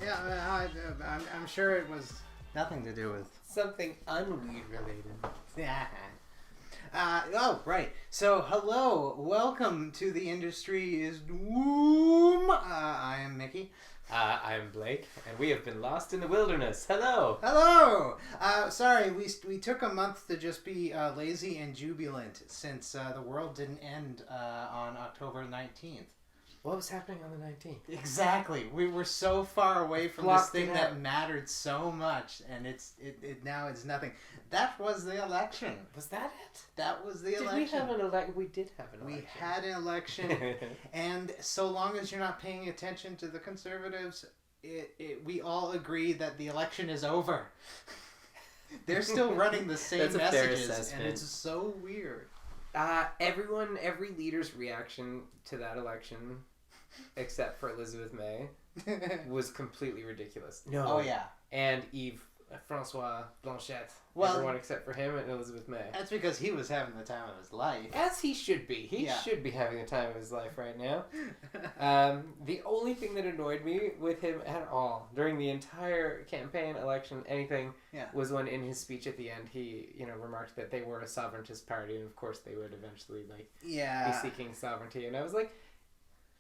Yeah, I'm sure it was nothing to do with... Something unweed related. Yeah. Right. So, hello. Welcome to The Industry is Womb. I am Mikki. I'm Blake, and we have been lost in the wilderness. Hello! Hello! Sorry, we took a month to just be lazy and jubilant since the world didn't end on October 19th. What was happening on the 19th? Exactly. We were so far away from Blocked this thing it that out. mattered so much, and it now it's nothing. That was the election. Was that it? That was the Did election. we have an election? We did have an election. We had an election, and so long as you're not paying attention to the conservatives, we all agree that the election is over. They're still running the same That's a fair messages, assessment. and it's so weird. Every leader's reaction to that election, except for Elizabeth May, was completely ridiculous. No. Oh, yeah. And Francois Blanchette. Well, everyone except for him and Elizabeth May. That's because he was having the time of his life. As he should be. He should be having the time of his life right now. The only thing that annoyed me with him at all during the entire campaign, election, anything, was when in his speech at the end he, remarked that they were a sovereigntist party, and of course they would eventually be seeking sovereignty. And I was like,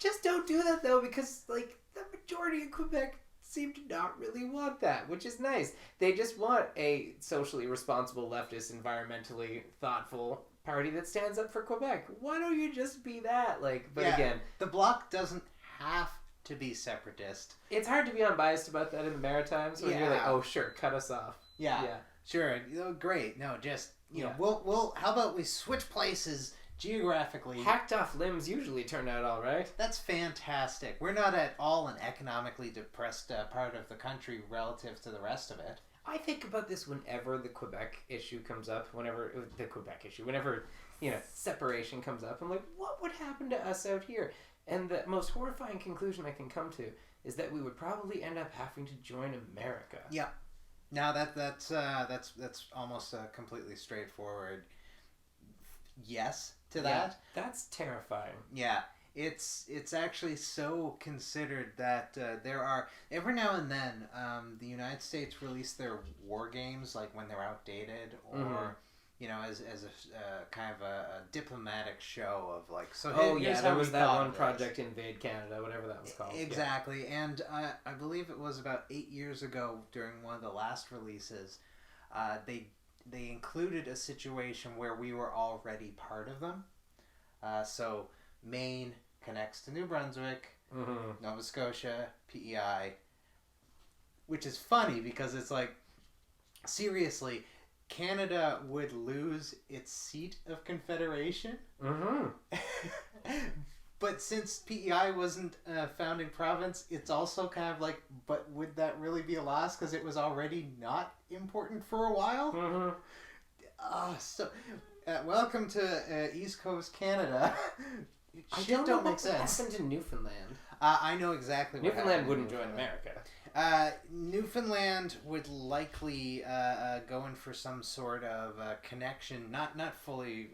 just don't do that though, because the majority of Quebec seem to not really want that, which is nice. They just want a socially responsible, leftist, environmentally thoughtful party that stands up for Quebec. Why don't you just be that? Again, the Bloc doesn't have to be separatist. it's hard to be unbiased about that in the Maritimes when you're like, oh sure, cut us off. Yeah. Sure. Great. No, just we'll how about we switch places geographically. Hacked off limbs usually turn out all right. That's fantastic. We're not at all an economically depressed part of the country relative to the rest of it. I think about this whenever the Quebec issue comes up, whenever separation comes up. I'm like, what would happen to us out here? And the most horrifying conclusion I can come to is that we would probably end up having to join America. Yeah. Now that's almost a completely straightforward yes to that. That's terrifying. Yeah. It's actually so considered that there are every now and then the United States release their war games when they're outdated or as a kind of a diplomatic show of there was that one Project Invade Canada, whatever that was called. Exactly. And I believe it was about 8 years ago during one of the last releases, they included a situation where we were already part of them. So Maine connects to New Brunswick, Nova Scotia, PEI, which is funny because it's seriously, Canada would lose its seat of confederation. But since PEI wasn't a founding province, it's also kind of but would that really be a loss because it was already not important for a while? Welcome to East Coast Canada. I don't make sense. What happened to Newfoundland? I know exactly what Newfoundland wouldn't join America. Newfoundland would likely go in for some sort of connection, not fully,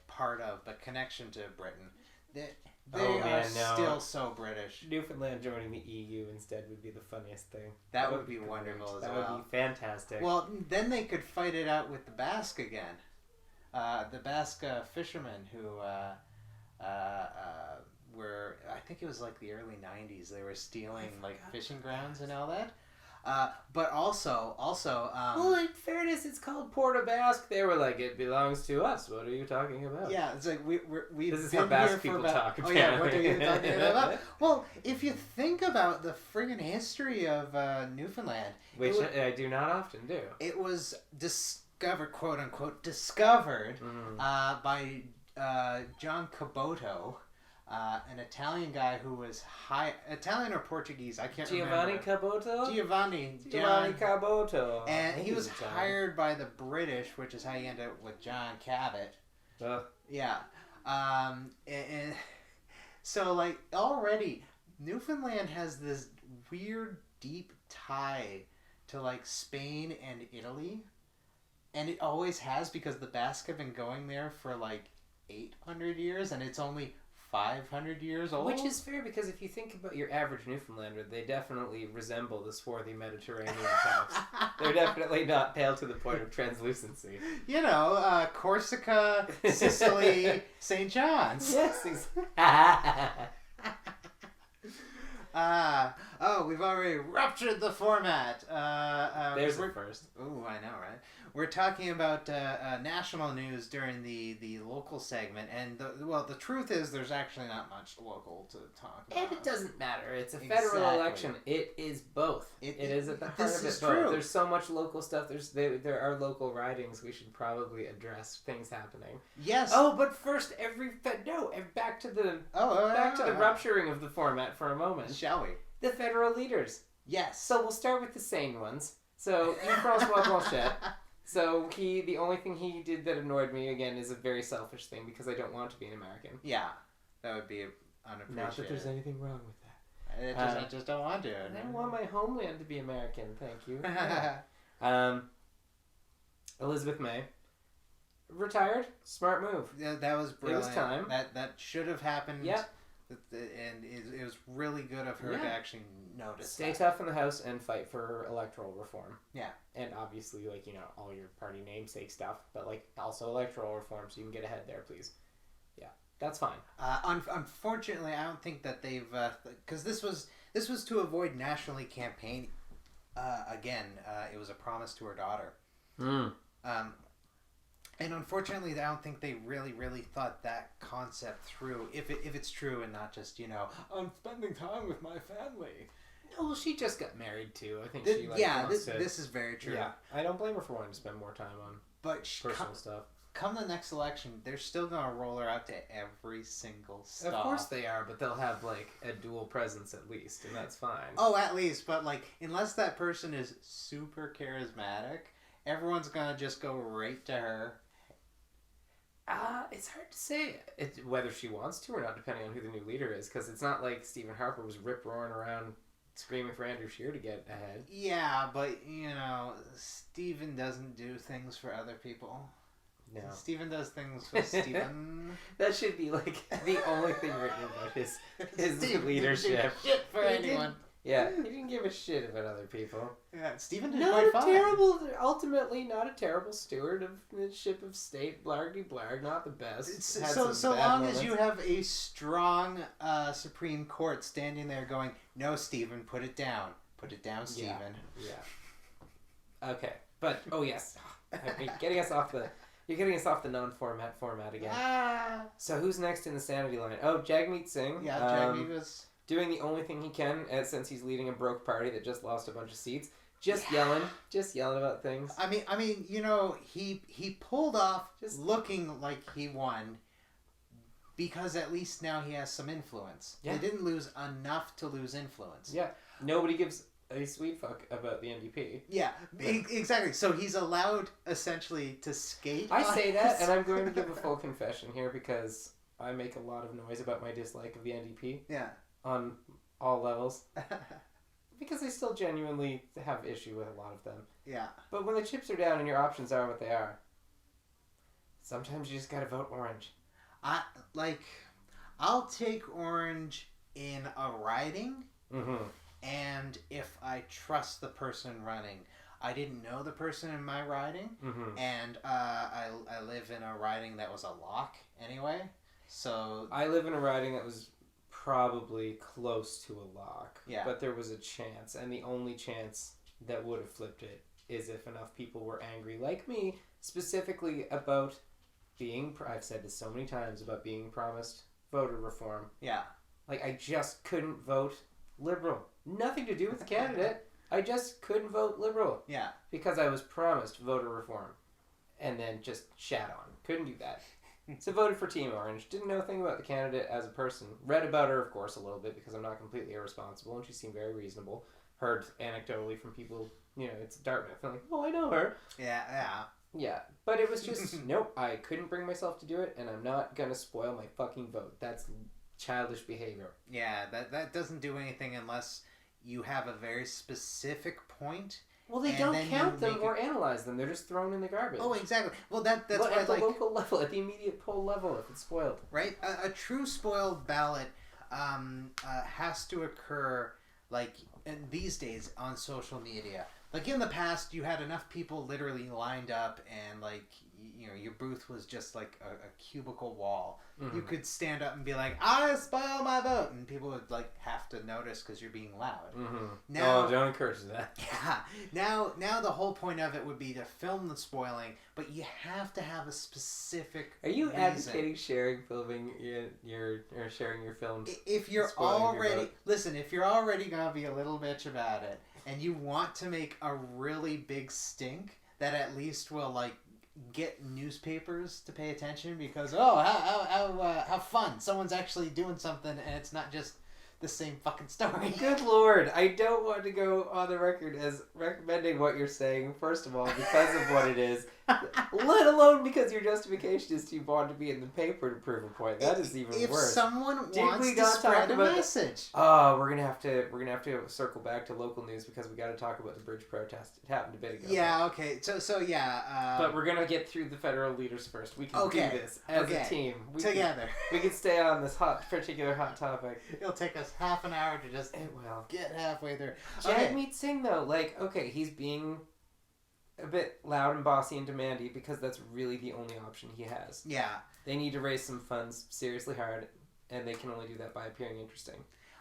part of, but connection to Britain. They are still so British. Newfoundland joining the EU instead would be the funniest thing. That would be wonderful as well. That would be fantastic. Well, then they could fight it out with the Basque again. The Basque fishermen who were, I think it was the early 90s, they were stealing fishing grounds and all that. But also, well, in fairness, it's called Port Basque. They were like, it belongs to us. What are you talking about? Yeah, it's we've this is been how Basque here people for about, talk. Oh yeah, what are you talking about? Well, if you think about the friggin' history of Newfoundland, which I do not often do, it was discovered, quote unquote, by John Caboto. An Italian guy who was Italian or Portuguese, I can't remember. Giovanni Caboto. And he was hired by the British, which is how you end up with John Cabot. Yeah. And so, already, Newfoundland has this weird, deep tie to, Spain and Italy. And it always has because the Basque have been going there for, 800 years, and it's only 500 years old. Which is fair, because if you think about your average Newfoundlander, they definitely resemble the swarthy Mediterranean types. They're definitely not pale to the point of translucency. You know, Corsica, Sicily, St. John's. Yes, we've already ruptured the format. There's the first. Ooh, I know, right? We're talking about national news during the local segment, and the truth is there's actually not much local to talk about. And it doesn't matter. It's a federal election. It is both. It is at the heart of it both. True. There's so much local stuff. There are local ridings. We should probably address things happening. Yes. Oh, but first, back to the rupturing of the format for a moment. Shall we? The federal leaders. Yes. So we'll start with the sane ones. So, François Blanchet. So the only thing he did that annoyed me, again, is a very selfish thing, because I don't want to be an American. Yeah, that would be unappreciated. Not that there's anything wrong with that. I just don't want to. I don't want my homeland to be American, thank you. Elizabeth May. Retired. Smart move. Yeah, that was brilliant. It was time. That should have happened. Yeah. And it was really good of her to actually notice. Stay tough in the House and fight for electoral reform. Yeah. And obviously, all your party namesake stuff, but, also electoral reform, so you can get ahead there, please. Yeah, that's fine. Unfortunately, I don't think that they've... Because this was to avoid nationally campaign. Again, it was a promise to her daughter. And unfortunately, I don't think they really thought that concept through. If it's true and not just, I'm spending time with my family. No, well, she just got married too. I think this is very true. Yeah, I don't blame her for wanting to spend more time on personal stuff. Come the next election, they're still going to roll her out to every single stop. Of course they are, but they'll have, a dual presence at least, and that's fine. Oh, at least, but, unless that person is super charismatic, everyone's going to just go right to her. It's hard to say whether she wants to or not, depending on who the new leader is, because it's not like Stephen Harper was rip-roaring around screaming for Andrew Scheer to get ahead. Yeah, but, Stephen doesn't do things for other people. No. Stephen does things for Stephen. That should be, the only thing written about his leadership. Shit for anyone. Yeah, he didn't give a shit about other people. Yeah, Stephen did quite fine. Ultimately not a terrible steward of the ship of state, blargy blarg, not the best. So long as you have a strong Supreme Court standing there going, no, Stephen, put it down. Put it down, Stephen. Yeah. Okay, but, oh yes, you're getting us off the non-format format again. So who's next in the sanity line? Oh, Jagmeet Singh. Yeah, Jagmeet was... doing the only thing he can, since he's leading a broke party that just lost a bunch of seats. Just yelling about things. I mean, he pulled off looking like he won, because at least now he has some influence. Yeah. They didn't lose enough to lose influence. Yeah. Nobody gives a sweet fuck about the NDP. Yeah, exactly. So he's allowed, essentially, to skate. I say that, and I'm going to give a full confession here, because I make a lot of noise about my dislike of the NDP. Yeah. On all levels. Because I still genuinely have issue with a lot of them. Yeah. But when the chips are down and your options are what they are, sometimes you just gotta vote orange. I'll take orange in a riding, and if I trust the person running. I didn't know the person in my riding, and I live in a riding that was a lock anyway, so... I live in a riding that was probably close to a lock, but there was a chance, and the only chance that would have flipped it is if enough people were angry, like me, specifically about being, I've said this so many times, about being promised voter reform. Yeah. I just couldn't vote Liberal. Nothing to do with the candidate. I just couldn't vote Liberal. Yeah. Because I was promised voter reform. And then just shat on. Couldn't do that. So voted for Team Orange. Didn't know a thing about the candidate as a person. Read about her, of course, a little bit, because I'm not completely irresponsible, and she seemed very reasonable. Heard anecdotally from people, it's Dartmouth. I'm like, oh, I know her. Yeah, but it was just, nope, I couldn't bring myself to do it, and I'm not going to spoil my fucking vote. That's childish behavior. Yeah, that doesn't do anything unless you have a very specific point Well, they don't count them or analyze them. They're just thrown in the garbage. Oh, exactly. Well, that's why, at the local level, at the immediate poll level, if it's spoiled. Right? A true spoiled ballot has to occur, like, these days on social media. Like, in the past, you had enough people literally lined up and, like, you know, your booth was just like a cubicle wall. Mm-hmm. You could stand up and be like, I spoil my vote. And people would, like, have to notice because you're being loud. Mm-hmm. Now, don't encourage that. Yeah. Now the whole point of it would be to film the spoiling, but you have to have a specific reason. Advocating sharing filming or sharing your films? If you're already... Listen, if you're already going to be a little bitch about it, and you want to make a really big stink that at least will, like, get newspapers to pay attention because how fun, someone's actually doing something and it's not just the same fucking story. Good Lord, I don't want to go on the record as recommending what you're saying, first of all, because of what it is, let alone because your justification is you want to be in the paper to prove a point. That is even worse. If someone wants to spread a message. We're gonna have to circle back to local news because we got to talk about the bridge protest. It happened a bit ago. Yeah. Okay. So yeah. But we're gonna get through the federal leaders first. We can do this as a team. Together. We can stay on this particular hot topic. It'll take us half an hour to just get halfway there. Jagmeet Singh though, like, okay, he's being a bit loud and bossy and demandy because that's really the only option he has. Yeah. They need to raise some funds seriously hard, and they can only do that by appearing interesting.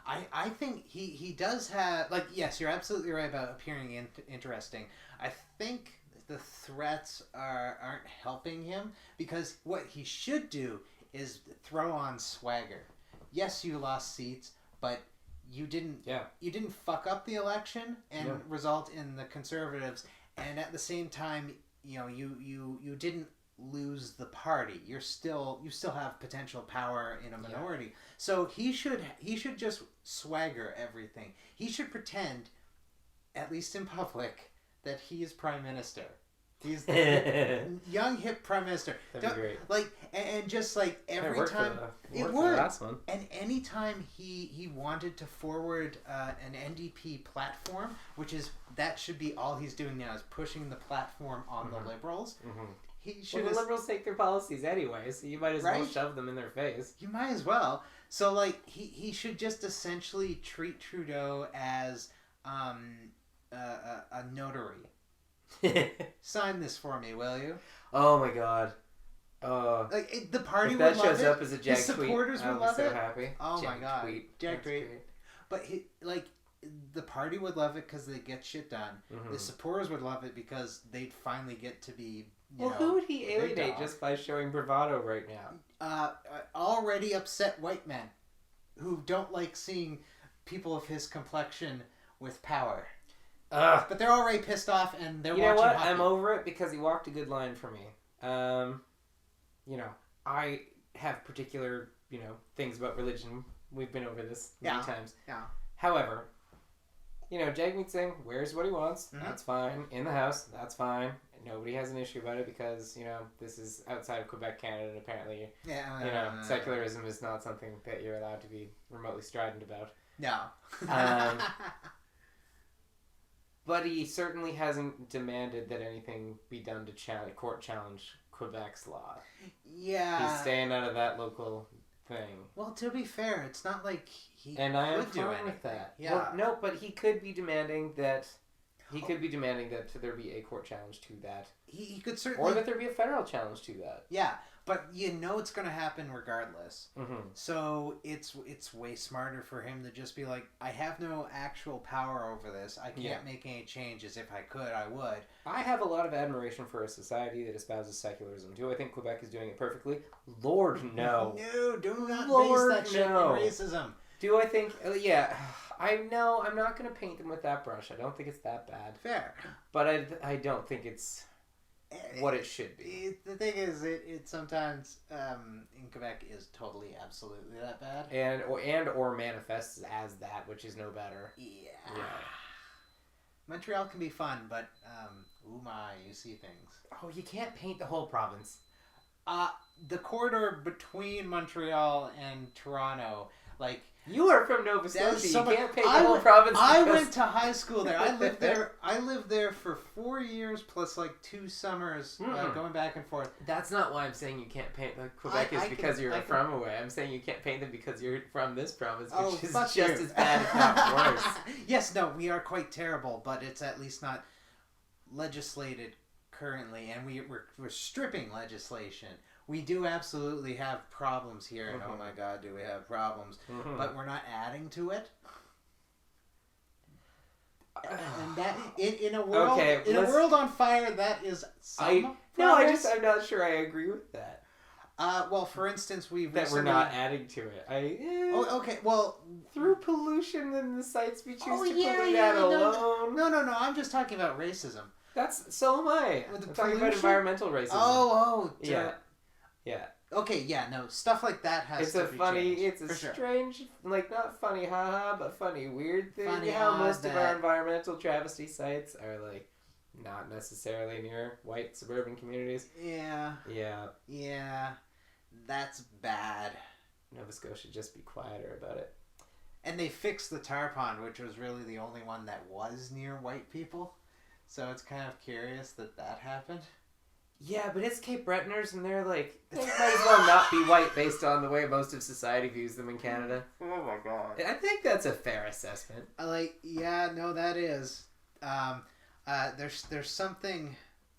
I think he does have, like, yes, you're absolutely right about appearing interesting. I think the threats aren't helping him because what he should do is throw on swagger. Yes, you lost seats, but you didn't fuck up the election and result in the Conservatives. And at the same time, you know, you didn't lose the party. You still have potential power in a minority. Yeah. So he should just swagger everything. He should pretend, at least in public, that he is prime minister. He's the young hip prime minister. That'd be great. Like, and just like every time it would. Last one. And anytime he wanted to forward an NDP platform, that should be all he's doing now is pushing the platform on the Liberals. Mm-hmm. The Liberals take their policies anyway, so you might as well shove them in their face. You might as well. So like he should just essentially treat Trudeau as a notary. Sign this for me, will you? Oh my God! Like the party if would that love shows it. Up as a Jag His supporters tweet, would love so it. Happy. Oh Jag my God! Tweet. Jag tweet. But the party would love it because they get shit done. Mm-hmm. The supporters would love it because they'd finally get to be. Who would he alienate just by showing bravado right now? Already upset white men who don't like seeing people of his complexion with power. But they're already pissed off and they're watching hockey. I'm over it because he walked a good line for me. I have particular, things about religion. We've been over this many times. Yeah. However, Jagmeet Singh wears what he wants. Mm-hmm. That's fine. In the house, that's fine. Nobody has an issue about it because, this is outside of Quebec, Canada, and apparently, secularism is not something that you're allowed to be remotely strident about. No. But he certainly hasn't demanded that anything be done to court challenge Quebec's law. Yeah. He's staying out of that local thing. Well, to be fair, it's not like he and I am could do fine anything. With that. Yeah. Well, no, but he could be demanding that. He could be demanding that there be a court challenge to that. He could certainly... Or that there be a federal challenge to that. Yeah, but it's going to happen regardless. Mm-hmm. So it's way smarter for him to just be like, I have no actual power over this. I can't make any changes. If I could, I would. I have a lot of admiration for a society that espouses secularism. Do I think Quebec is doing it perfectly? Lord, no. No, do not base that shit on racism. Do I think... yeah... I know I'm not going to paint them with that brush. I don't think it's that bad. Fair. But I don't think it's what it should be. The thing is, it sometimes in Quebec is totally, absolutely that bad. And manifests as that, which is no better. Yeah. Montreal can be fun, but you see things. Oh, you can't paint the whole province. The corridor between Montreal and Toronto... Like, you are from Nova Scotia. So you can't paint the whole province. I went to high school there. I lived there for 4 years plus like 2 summers, going back and forth. That's not why I'm saying you can't paint Quebec is because you're from away. I'm saying you can't paint them because you're from this province, which is just as bad, if not worse. Yes, no, we are quite terrible, but it's at least not legislated currently, and we're stripping legislation. We do absolutely have problems here, and oh my God, do we have problems. But we're not adding to it. And that, in a world a world on fire, that is some progress. I'm not sure I agree with that. Well, for instance, we're not adding to it. okay, well... Through pollution and the sites we choose to pollute that alone. No, I'm just talking about racism. So am I. I'm talking about environmental racism. Yeah. Okay, yeah, no, stuff like that has to be changed. It's a strange, like, not funny, haha, but funny, weird thing. Funny, how most of our environmental travesty sites are, like, not necessarily near white suburban communities. Yeah. That's bad. Nova Scotia, just be quieter about it. And they fixed the tar pond, which was really the only one that was near white people. So it's kind of curious that happened. Yeah, but it's Cape Bretoners, and they're like, they might as well not be white based on the way most of society views them in Canada. Oh my God. I think that's a fair assessment. That is. There's something...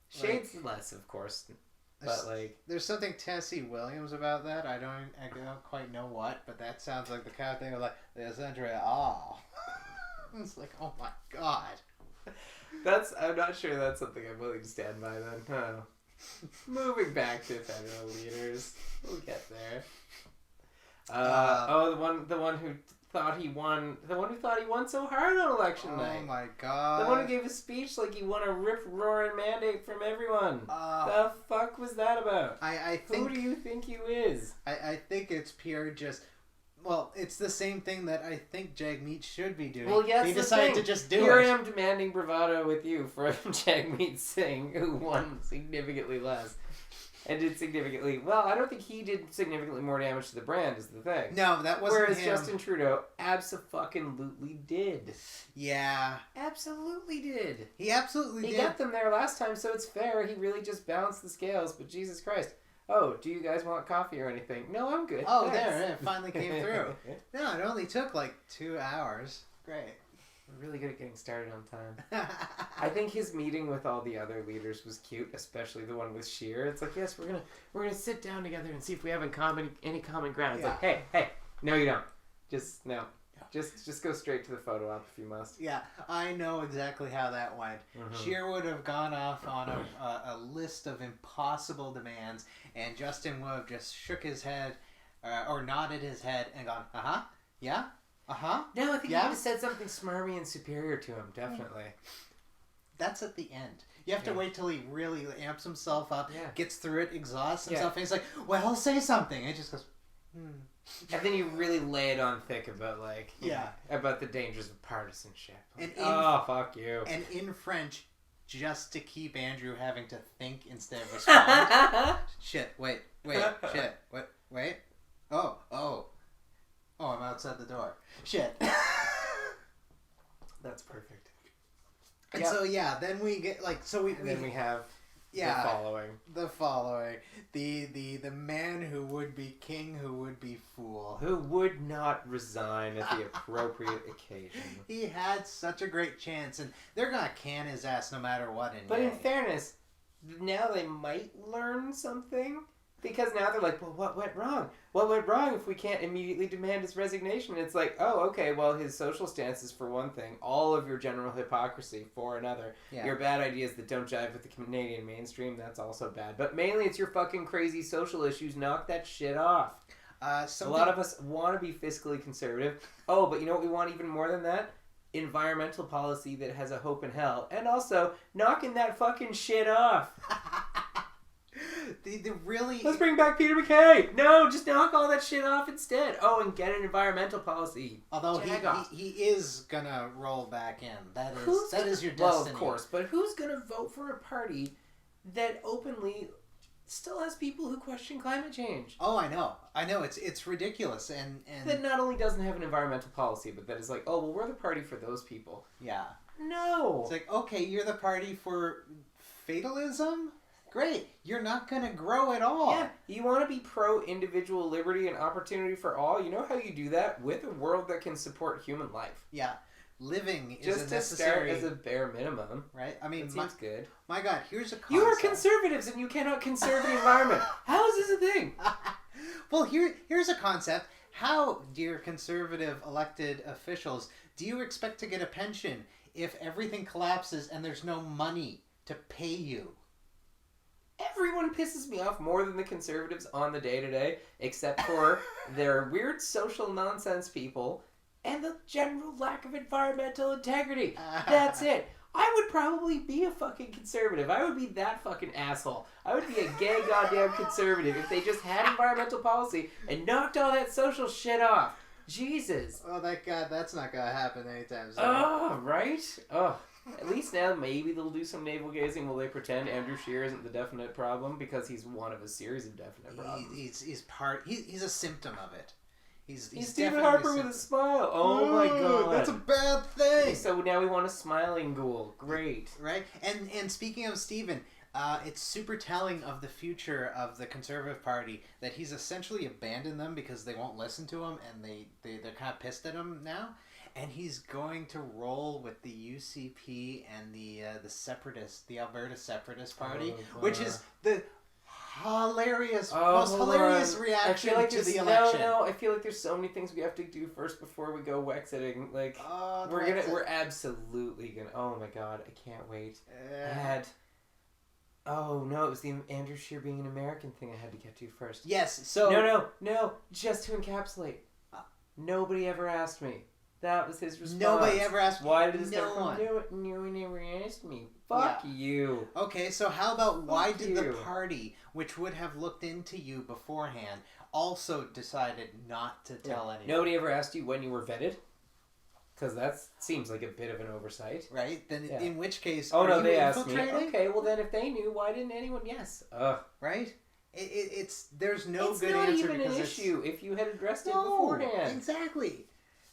Shades less, of course. But like... There's something Tennessee Williams about that. I don't quite know what, but that sounds like the kind of thing of like, there's Andrea, It's like, oh my God. I'm not sure that's something I'm willing to stand by then. Oh. Moving back to federal leaders. We'll get there. The one who thought he won so hard on election night. Oh my God. The one who gave a speech like he won a rip-roaring mandate from everyone. The fuck was that about? I think... Who do you think you is? I think it's pure just... Well, it's the same thing that I think Jagmeet should be doing. Well, yes, he decided to just do Here it. I am demanding bravado with you for Jagmeet Singh, who won significantly less. And did significantly... Well, I don't think he did significantly more damage to the brand, is the thing. No, that wasn't Whereas him. Justin Trudeau abso-fucking-lutely did. Yeah. Absolutely did. He absolutely did. He got them there last time, so it's fair. He really just balanced the scales, but Jesus Christ. Oh, do you guys want coffee or anything? No, I'm good. Oh, thanks. there, it finally came through. No, it only took like 2 hours. Great. We're really good at getting started on time. I think his meeting with all the other leaders was cute, especially the one with Scheer. It's like, yes, we're gonna sit down together and see if we have any common ground. It's like, hey, no, you don't. Just go straight to the photo op if you must. Yeah, I know exactly how that went. Scheer would have gone off on a list of impossible demands, and Justin would have just shook his head or nodded his head and gone, yeah. No, I think he would have said something smarmy and superior to him, definitely. That's at the end. You have to wait till he really amps himself up, gets through it, exhausts himself, and he's like, well, say something. And he just goes, And then you really lay it on thick about about the dangers of partisanship. Like, fuck you. And in French, just to keep Andrew having to think instead of respond. Wait. Oh, I'm outside the door. Shit. That's perfect. And so then we get then we have the following. The man who would be king, who would be fool. Who would not resign at the appropriate occasion. He had such a great chance, and they're gonna can his ass no matter what. But in fairness, now they might learn something. Because now they're like, well, what went wrong? What went wrong if we can't immediately demand his resignation? It's like, oh, okay, well, his social stances for one thing, all of your general hypocrisy for another, your bad ideas that don't jive with the Canadian mainstream, that's also bad. But mainly it's your fucking crazy social issues. Knock that shit off. A lot of us want to be fiscally conservative. Oh, but you know what we want even more than that? Environmental policy that has a hope in hell. And also, knocking that fucking shit off. Let's bring back Peter MacKay. No, just knock all that shit off instead. Oh, and get an environmental policy. Although he is gonna roll back in. That is your destiny. Well, of course. But who's gonna vote for a party that openly still has people who question climate change. Oh, I know. It's ridiculous, and that not only doesn't have an environmental policy, but that is like, oh well, we're the party for those people. Yeah. No. It's like, okay, you're the party for fatalism. Great. You're not gonna grow at all. Yeah. You want to be pro individual liberty and opportunity for all. You know how you do that? With a world that can support human life. Yeah. Living is just a necessary... Just to start as a bare minimum. Right? I mean, that seems good. My God, here's a concept. You are conservatives and you cannot conserve the environment. How is this a thing? Well, here's a concept. How, dear conservative elected officials, do you expect to get a pension if everything collapses and there's no money to pay you? Everyone pisses me off more than the conservatives on the day-to-day, except for their weird social nonsense people and the general lack of environmental integrity. That's it. I would probably be a fucking conservative. I would be that fucking asshole. I would be a gay goddamn conservative if they just had environmental policy and knocked all that social shit off. Jesus. Oh, that's not gonna happen anytime soon. Oh, right? Oh. At least now maybe they'll do some navel gazing while they pretend Andrew Scheer isn't the definite problem because he's one of a series of definite problems. He's a symptom of it. He's Stephen Harper with a smile. Oh my God. That's a bad thing. So now we want a smiling ghoul. Great. Right? And speaking of Stephen, it's super telling of the future of the Conservative Party that he's essentially abandoned them because they won't listen to him and they're kind of pissed at him now. And he's going to roll with the UCP and the Separatist, the Alberta Separatist Party, which is the most hilarious reaction to the election. No, I feel like there's so many things we have to do first before we go Wexiting. Like, we're absolutely gonna. Oh my God, I can't wait. Oh no, it was the Andrew Scheer being an American thing I had to get to first. Yes. So no. Just to encapsulate, nobody ever asked me. That was his response. Nobody ever asked me. Why did this No one ever asked me. Fuck you. Okay, so how about why did the party, which would have looked into you beforehand, also decided not to tell anyone? Nobody ever asked you when you were vetted? Because that seems like a bit of an oversight. Right? Then in which case, they asked me. Okay, well then if they knew, why didn't anyone? Yes. Right? There's no good answer. It's not even an issue if you had addressed it beforehand. Exactly.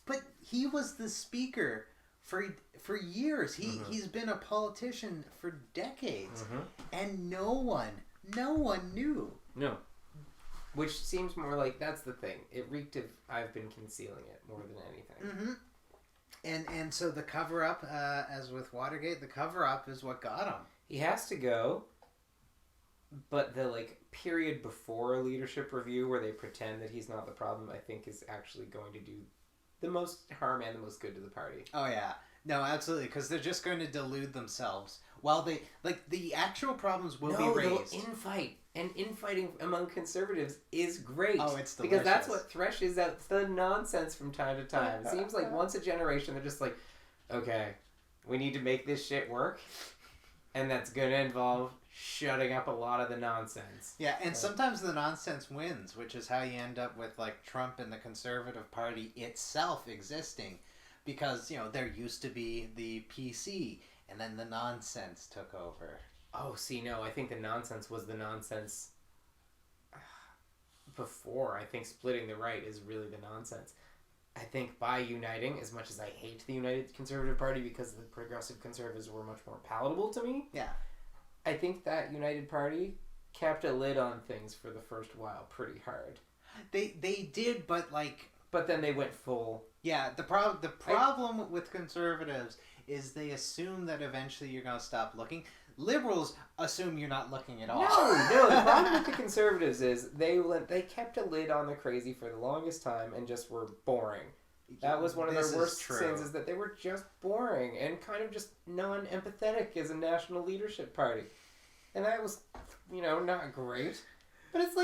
But he was the speaker for years. He's been a politician for decades, and no one knew. No, which seems more like that's the thing. It reeked of I've been concealing it more than anything. And so the cover up, as with Watergate, the cover up is what got him. He has to go. But the period before a leadership review where they pretend that he's not the problem, I think is actually going to do the most harm and the most good to the party. Oh, yeah. No, absolutely. Because they're just going to delude themselves. While they... the actual problems will be raised. No, they'll infight. And infighting among conservatives is great. Oh, it's delicious. Because that's what threshes out the nonsense from time to time. It seems like once a generation, they're just like, okay, we need to make this shit work. And that's going to involve shutting up a lot of the nonsense. Yeah, and sometimes the nonsense wins, which is how you end up with Trump and the Conservative Party itself existing, because there used to be the PC, and then the nonsense took over. Oh, see, no, I think the nonsense was the nonsense before. I think splitting the right is really the nonsense. I think by uniting, as much as I hate the United Conservative Party because the progressive conservatives were much more palatable to me. Yeah. I think that United Party kept a lid on things for the first while pretty hard. They did, but But then they went full. Yeah, the problem with conservatives is they assume that eventually you're going to stop looking. Liberals assume you're not looking at all. No. The problem with the conservatives is they kept a lid on the crazy for the longest time and just were boring. That was one of their worst sins, is that they were just boring and kind of just non-empathetic as a national leadership party. And that was, not great. But it's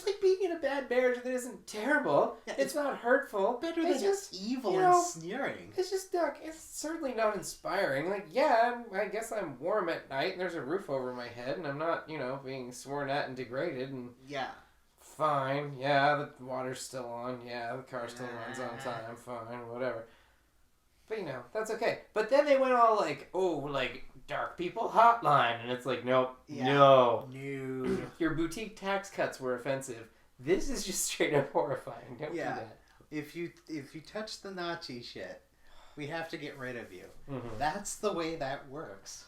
like being in a bad marriage that isn't terrible. Yeah, it's not hurtful. Better than just evil and sneering. It's just it's certainly not inspiring. I guess I'm warm at night and there's a roof over my head and I'm not, being sworn at and degraded and fine. Yeah, the water's still on. Yeah, the car still runs on time. Fine, whatever. But that's okay. But then they went all dark people hotline. And it's like, nope, no. Your boutique tax cuts were offensive. This is just straight up horrifying. Don't do that. If you touch the Nazi shit, we have to get rid of you. Mm-hmm. That's the way that works.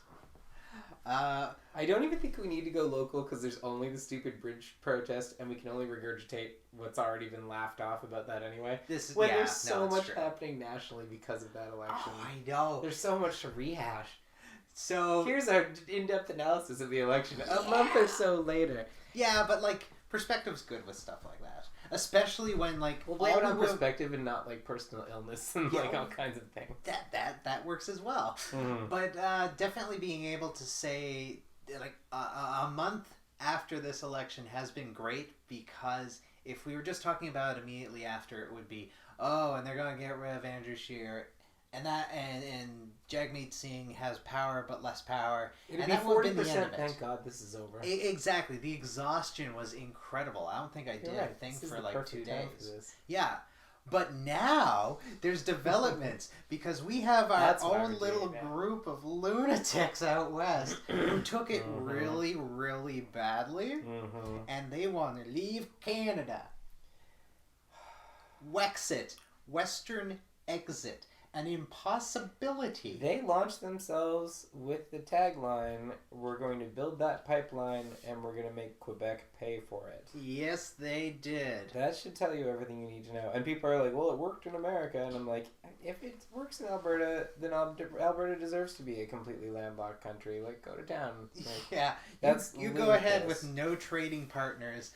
I don't even think we need to go local because there's only the stupid bridge protest, and we can only regurgitate what's already been laughed off about that anyway. There's so much happening nationally because of that election. Oh, I know. There's so much to rehash. So here's our in-depth analysis of the election a month or so later. Yeah, but like perspective's good with stuff like that, especially when like we'll blame it on perspective and not like personal illness and like all kinds of things. That works as well. Mm-hmm. But definitely being able to say like a month after this election has been great, because if we were just talking about it immediately after, it would be and they're going to get rid of Andrew Scheer. And Jagmeet Singh has power but less power. It'd be 40%. Thank God this is over. Exactly. The exhaustion was incredible. I don't think I did a thing for like 2 days. Yeah. But now there's developments because we have our own little group of lunatics out west who took it really, really badly, and they want to leave Canada. Wexit, Western exit. An impossibility. They launched themselves with the tagline, we're going to build that pipeline and we're going to make Quebec pay for it. Yes, they did. That should tell you everything you need to know. And people are like, well, it worked in America. And I'm like, if it works in Alberta, then Alberta deserves to be a completely landlocked country. Like, go to town. Like, you go ahead with no trading partners,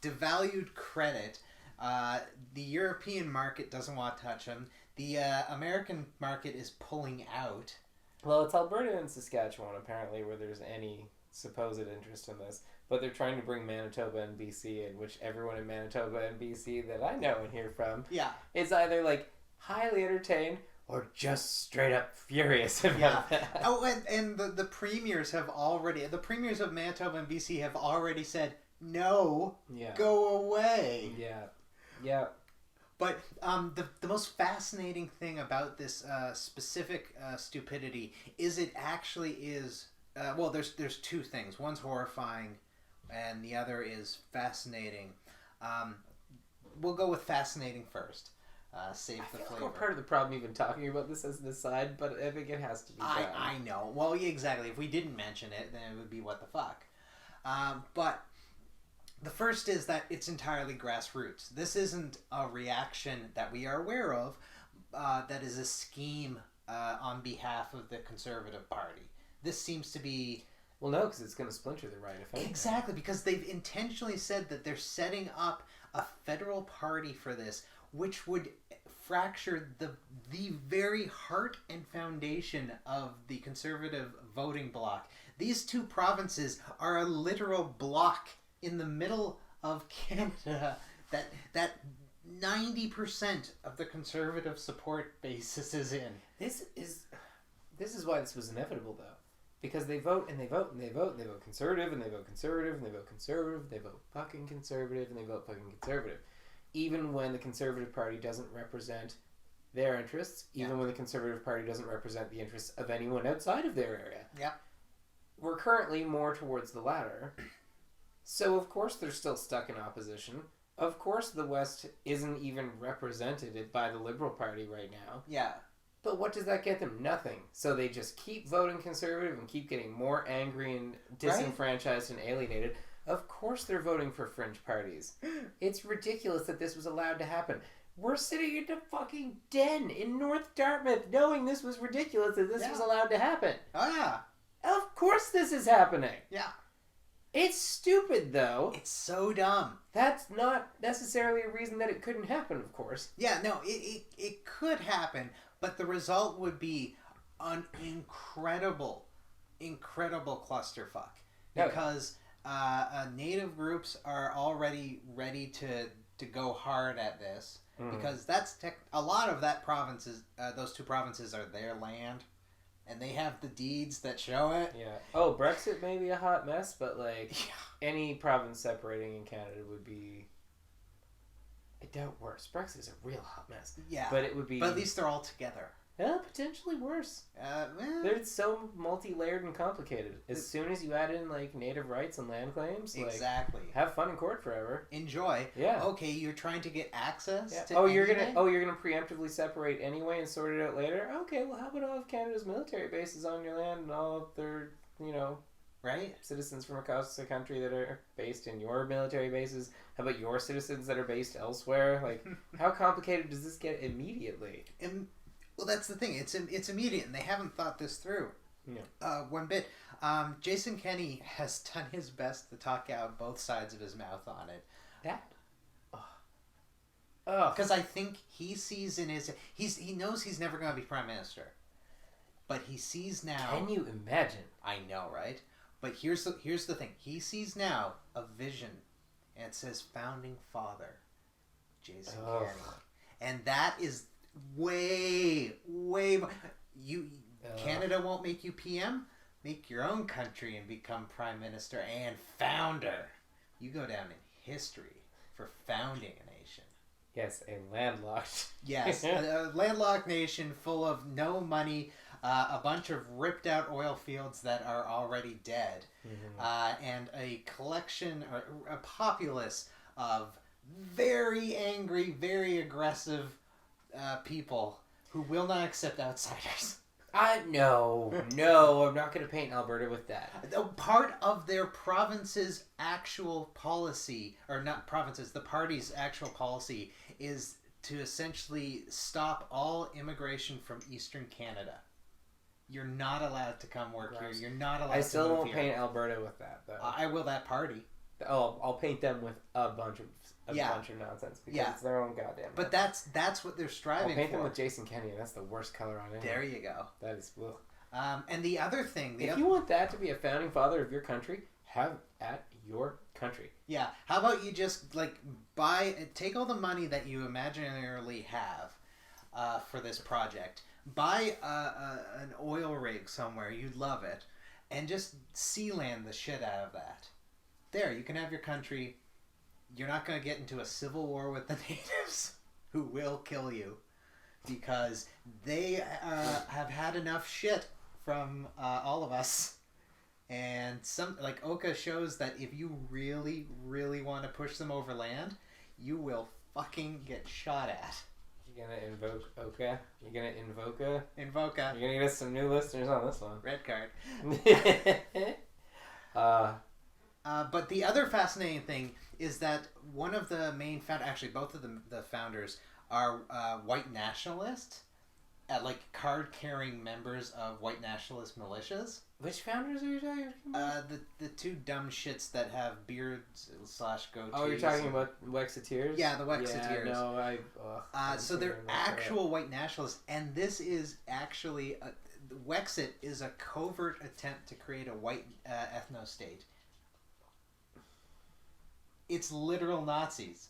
devalued credit. The European market doesn't want to touch them. The American market is pulling out. Well, it's Alberta and Saskatchewan, apparently, where there's any supposed interest in this. But they're trying to bring Manitoba and BC in, which everyone in Manitoba and BC that I know and hear from is either, like, highly entertained or just straight up furious about that. Oh, and the premiers have already... The premiers of Manitoba and BC have already said, no, go away. Yeah. But the most fascinating thing about this specific stupidity is it actually is... there's two things. One's horrifying, and the other is fascinating. We'll go with fascinating first. Save the flavor. We're part of the problem even talking about this as an aside, but I think it has to be done. I know. Well, yeah, exactly. If we didn't mention it, then it would be what the fuck. But... The first is that it's entirely grassroots. This isn't a reaction that we are aware of that is a scheme on behalf of the Conservative Party. This seems to be... Well, no, because it's going to splinter the right. Exactly, because they've intentionally said that they're setting up a federal party for this, which would fracture the very heart and foundation of the Conservative voting bloc. These two provinces are a literal block in the middle of Canada that 90% of the Conservative support basis is in. This is why this was inevitable, though. Because they vote and they vote and they vote and they vote Conservative and they vote Conservative and they vote Conservative, they vote fucking Conservative and they vote fucking Conservative. Even when the Conservative Party doesn't represent their interests, even when the Conservative Party doesn't represent the interests of anyone outside of their area. Yeah. We're currently more towards the latter. So, of course, they're still stuck in opposition. Of course, the West isn't even represented by the Liberal Party right now. Yeah. But what does that get them? Nothing. So they just keep voting Conservative and keep getting more angry and disenfranchised and alienated. Of course they're voting for fringe parties. It's ridiculous that this was allowed to happen. We're sitting in a fucking den in North Dartmouth knowing this was ridiculous that this was allowed to happen. Oh, yeah. Of course this is happening. Yeah. It's stupid, though. It's so dumb. That's not necessarily a reason that it couldn't happen, of course. Yeah, no, it could happen, but the result would be an incredible clusterfuck. Because Native groups are already ready to go hard at this. Because that's a lot of that provinces, those two provinces are their land. And they have the deeds that show it. Yeah. Oh, Brexit may be a hot mess, but like any province separating in Canada would be. I doubt worse. Brexit is a real hot mess. Yeah. But it would be. But at least they're all together. Potentially worse. They're so multi-layered and complicated. As soon as you add in like native rights and land claims, exactly, have fun in court forever. Enjoy. Yeah. Okay, you're trying to get access to you're gonna preemptively separate anyway and sort it out later. Okay, well, how about all of Canada's military bases on your land and all of their right, citizens from across the country that are based in your military bases? How about your citizens that are based elsewhere? Like, how complicated does this get immediately? Well, that's the thing. It's immediate, and they haven't thought this through. Yeah. One bit. Jason Kenney has done his best to talk out both sides of his mouth on it. Because I think he sees he knows he's never going to be prime minister, but he sees now. Can you imagine? I know, right? But here's the thing. He sees now a vision, and it says "Founding Father, Jason Kenney," and that is way more. Canada won't make you PM. Make your own country and become prime minister and founder. You go down in history for founding a nation. Yes, a landlocked. Yes, a landlocked nation full of no money, a bunch of ripped out oil fields that are already dead, and a collection, a populace of very angry, very aggressive people who will not accept outsiders. No, I'm not going to paint Alberta with that. Part of their province's actual policy, or not provinces, the party's actual policy is to essentially stop all immigration from Eastern Canada. You're not allowed to come work here. You're not allowed to move here. I still won't paint Alberta with that, though. I will that party. Oh, I'll paint them with a bunch of nonsense because it's their own goddamn. But that's what they're striving for. I'll paint them with Jason Kenney. That's the worst color on it. There you go. That is. And the other thing, if you want that to be a founding father of your country, have at your country. Yeah. How about you just take all the money that you imaginarily have for this project, buy an oil rig somewhere, you'd love it, and just sea land the shit out of that. There, you can have your country. You're not going to get into a civil war with the natives who will kill you because they have had enough shit from all of us. And Oka shows that if you really, really want to push them over land, you will fucking get shot at. You're going to invoke Oka? You're going to invoke Invoca. You're going to get us some new listeners on this one. Red card. But the other fascinating thing is that one of the main both of the founders are white nationalists, card-carrying members of white nationalist militias. Which founders are you talking about? The two dumb shits that have beards / goatees. Oh, you're talking about Wexiteers? Yeah, the Wexiteers. Yeah, no, so they're actual white nationalists, and this is actually Wexit is a covert attempt to create a white ethno-state. It's literal Nazis.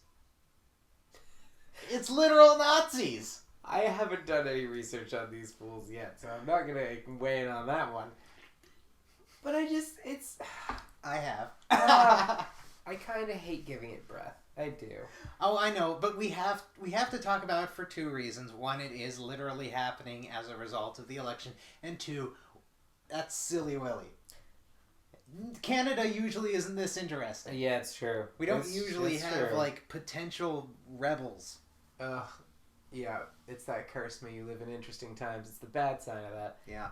It's literal Nazis! I haven't done any research on these fools yet, so I'm not going to weigh in on that one. But I have. I kind of hate giving it breath. I do. Oh, I know, but we have to talk about it for two reasons. One, it is literally happening as a result of the election. And two, that's silly willy. Canada usually isn't this interesting. Yeah, it's true. We don't usually have potential rebels. Ugh. Yeah, it's that curse me. You live in interesting times. It's the bad side of that. Yeah.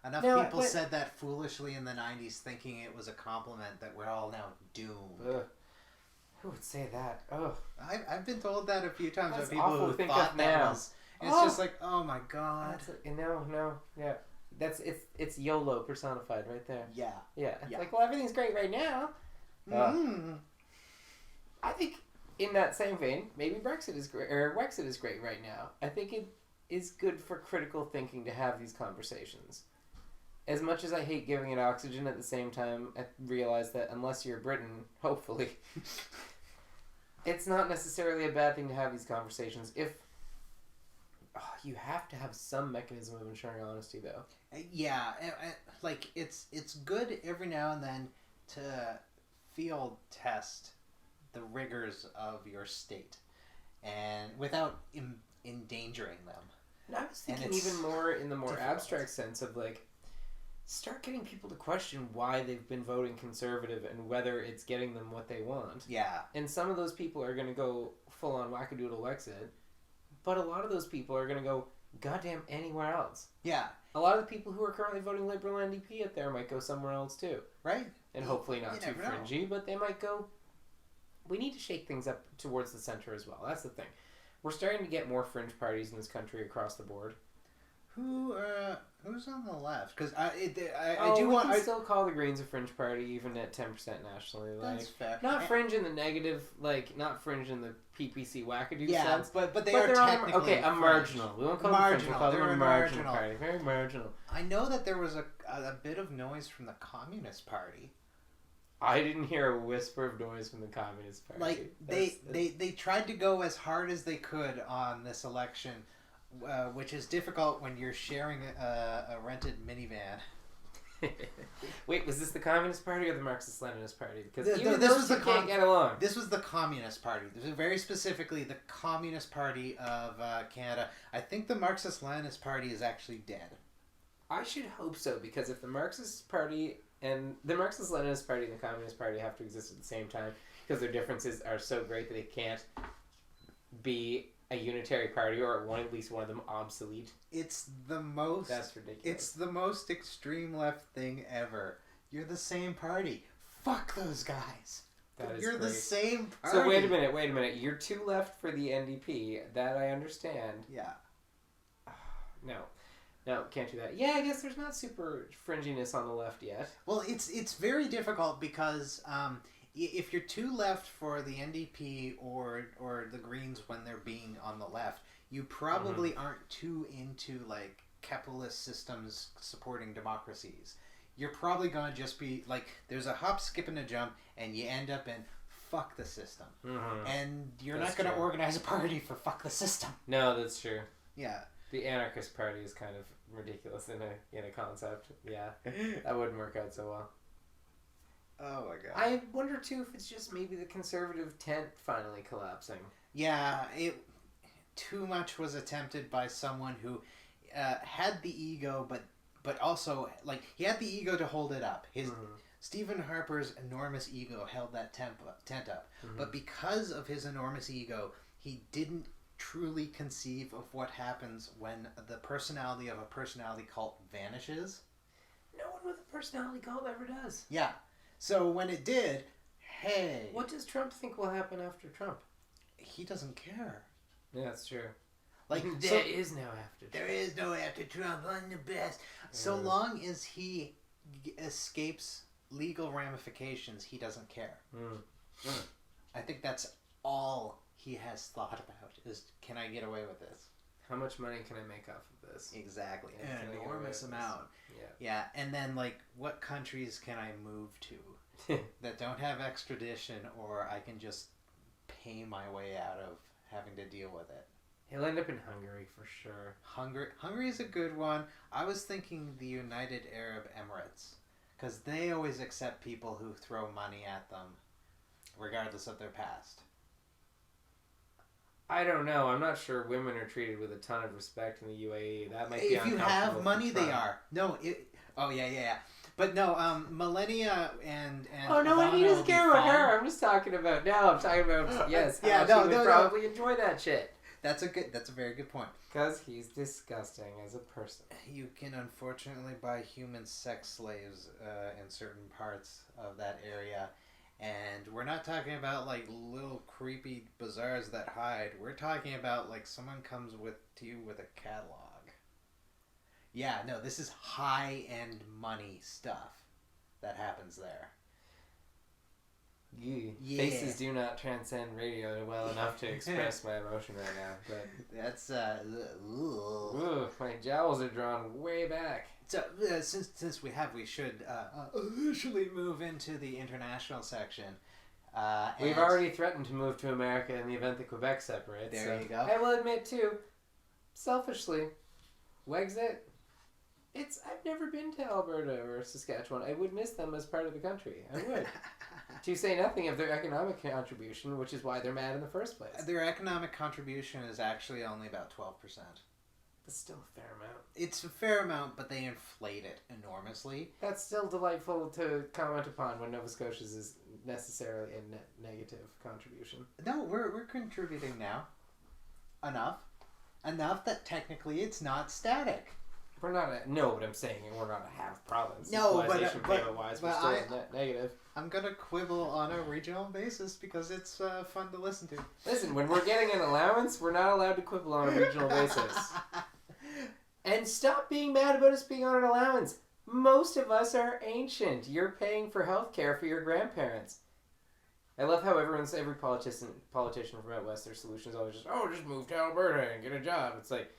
Enough people said that foolishly in the 90s thinking it was a compliment that we're all now doomed. Ugh. Who would say that? Oh, I've been told that a few times by people awful who to think thought of that now. was... It's just like, oh my god. No, yeah. It's YOLO personified right there. Yeah. Yeah. It's like, well, everything's great right now. I think in that same vein, maybe Brexit is great, or Wexit is great right now. I think it is good for critical thinking to have these conversations. As much as I hate giving it oxygen, at the same time, I realize that unless you're Britain, hopefully, it's not necessarily a bad thing to have these conversations. If you have to have some mechanism of ensuring honesty, though. Yeah, it's good every now and then to field test the rigors of your state, and without endangering them. And I was thinking even more in the more abstract sense of like, start getting people to question why they've been voting conservative and whether it's getting them what they want. Yeah. And some of those people are going to go full on wackadoodle Wexit, but a lot of those people are going to go goddamn anywhere else. Yeah. A lot of the people who are currently voting Liberal NDP up there might go somewhere else too. Right. And hopefully not too fringy, but they might go, we need to shake things up towards the center as well. That's the thing. We're starting to get more fringe parties in this country across the board. Who's on the left? Because I do want. We can still call the Greens a fringe party, even at 10% nationally. Like, that's fair. Not fringe in the negative, like not fringe in the PPC wackadoo sense. but they're technically a marginal. We won't call them fringe. We'll call them a marginal party. Very marginal. I know that there was a bit of noise from the Communist Party. I didn't hear a whisper of noise from the Communist Party. Like they tried to go as hard as they could on this election. Which is difficult when you're sharing a rented minivan. Wait, was this the Communist Party or the Marxist-Leninist Party? Because can't get along. This was the Communist Party. This is very specifically the Communist Party of Canada. I think the Marxist-Leninist Party is actually dead. I should hope so, because if the Marxist Party and the Marxist-Leninist Party and the Communist Party have to exist at the same time, because their differences are so great that they can't be a unitary party, or at least one of them obsolete. It's the most... That's ridiculous. It's the most extreme left thing ever. You're the same party. Fuck those guys. You're the same party. So wait a minute. You're too left for the NDP. That I understand. Yeah. No, can't do that. Yeah, I guess there's not super fringiness on the left yet. Well, it's very difficult because... if you're too left for the NDP or the Greens when they're being on the left, you probably aren't too into like capitalist systems supporting democracies. You're probably going to just be like, there's a hop, skip, and a jump, and you end up in fuck the system. And you're not going to organize a party for fuck the system. No, that's true. Yeah. The anarchist party is kind of ridiculous in a concept. Yeah, that wouldn't work out so well. Oh my god. I wonder too if it's just maybe the conservative tent finally collapsing. Yeah, too much was attempted by someone who had the ego, but also like he had the ego to hold it up. Stephen Harper's enormous ego held that tent up, but because of his enormous ego, he didn't truly conceive of what happens when the personality of a personality cult vanishes. No one with a personality cult ever does. Yeah. So when it did, hey... What does Trump think will happen after Trump? He doesn't care. Yeah, that's true. Like there is no after Trump. There is no after Trump. I'm the best. So long as he escapes legal ramifications, he doesn't care. I think that's all he has thought about is, can I get away with this? How much money can I make off of this? Exactly. An enormous amount. Yeah. And then, like, what countries can I move to that don't have extradition, or I can just pay my way out of having to deal with it? He'll end up in Hungary for sure. Hungary is a good one. I was thinking the United Arab Emirates, because they always accept people who throw money at them, regardless of their past. I don't know. I'm not sure women are treated with a ton of respect in the UAE. That might be if you have money, they are. No, yeah. But no, Melania and oh no, I need to care about her. I'm just talking about yes. She would probably enjoy that shit. That's a very good point. Because he's disgusting as a person. You can unfortunately buy human sex slaves in certain parts of that area. And we're not talking about like little creepy bazaars that hide. We're talking about like someone comes to you with a catalog. Yeah, no, this is high-end money stuff that happens there. Yeah. Faces do not transcend radio well enough to express my emotion right now. But that's my jowls are drawn way back. So since we should officially move into the international section. We've already threatened to move to America in the event that Quebec separates. There you go. I will admit too, selfishly, Wexit. I've never been to Alberta or Saskatchewan. I would miss them as part of the country. I would. To say nothing of their economic contribution, which is why they're mad in the first place. Their economic contribution is actually only about 12%. That's still a fair amount. It's a fair amount, but they inflate it enormously. That's still delightful to comment upon when Nova Scotia's is necessarily a net negative contribution. No, we're contributing now. Enough that technically it's not static. We're not but I'm saying we're not a half province. No, but payment-wise, we're still a net negative. I'm gonna quibble on a regional basis because it's fun to listen to. Listen, when we're getting an allowance, we're not allowed to quibble on a regional basis. And stop being mad about us being on an allowance. Most of us are ancient. You're paying for health care for your grandparents. I love how every politician from out west, their solution is always just move to Alberta and get a job. It's like,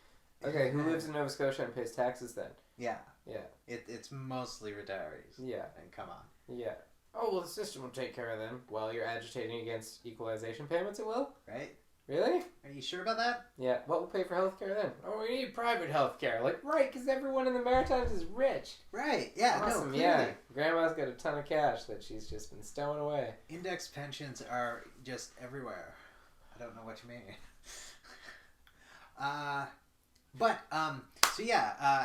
okay, who lives in Nova Scotia and pays taxes then? Yeah. Yeah. It's mostly retirees. Yeah. And come on. Yeah. Oh, well, the system will take care of them. While you're agitating against equalization payments, it will? Right. Really? Are you sure about that? Yeah. What will pay for healthcare then? Oh, we need private healthcare. Like, right, because everyone in the Maritimes is rich. Right. Yeah. Awesome. No, yeah. Grandma's got a ton of cash that she's just been stowing away. Index pensions are just everywhere. I don't know what you mean.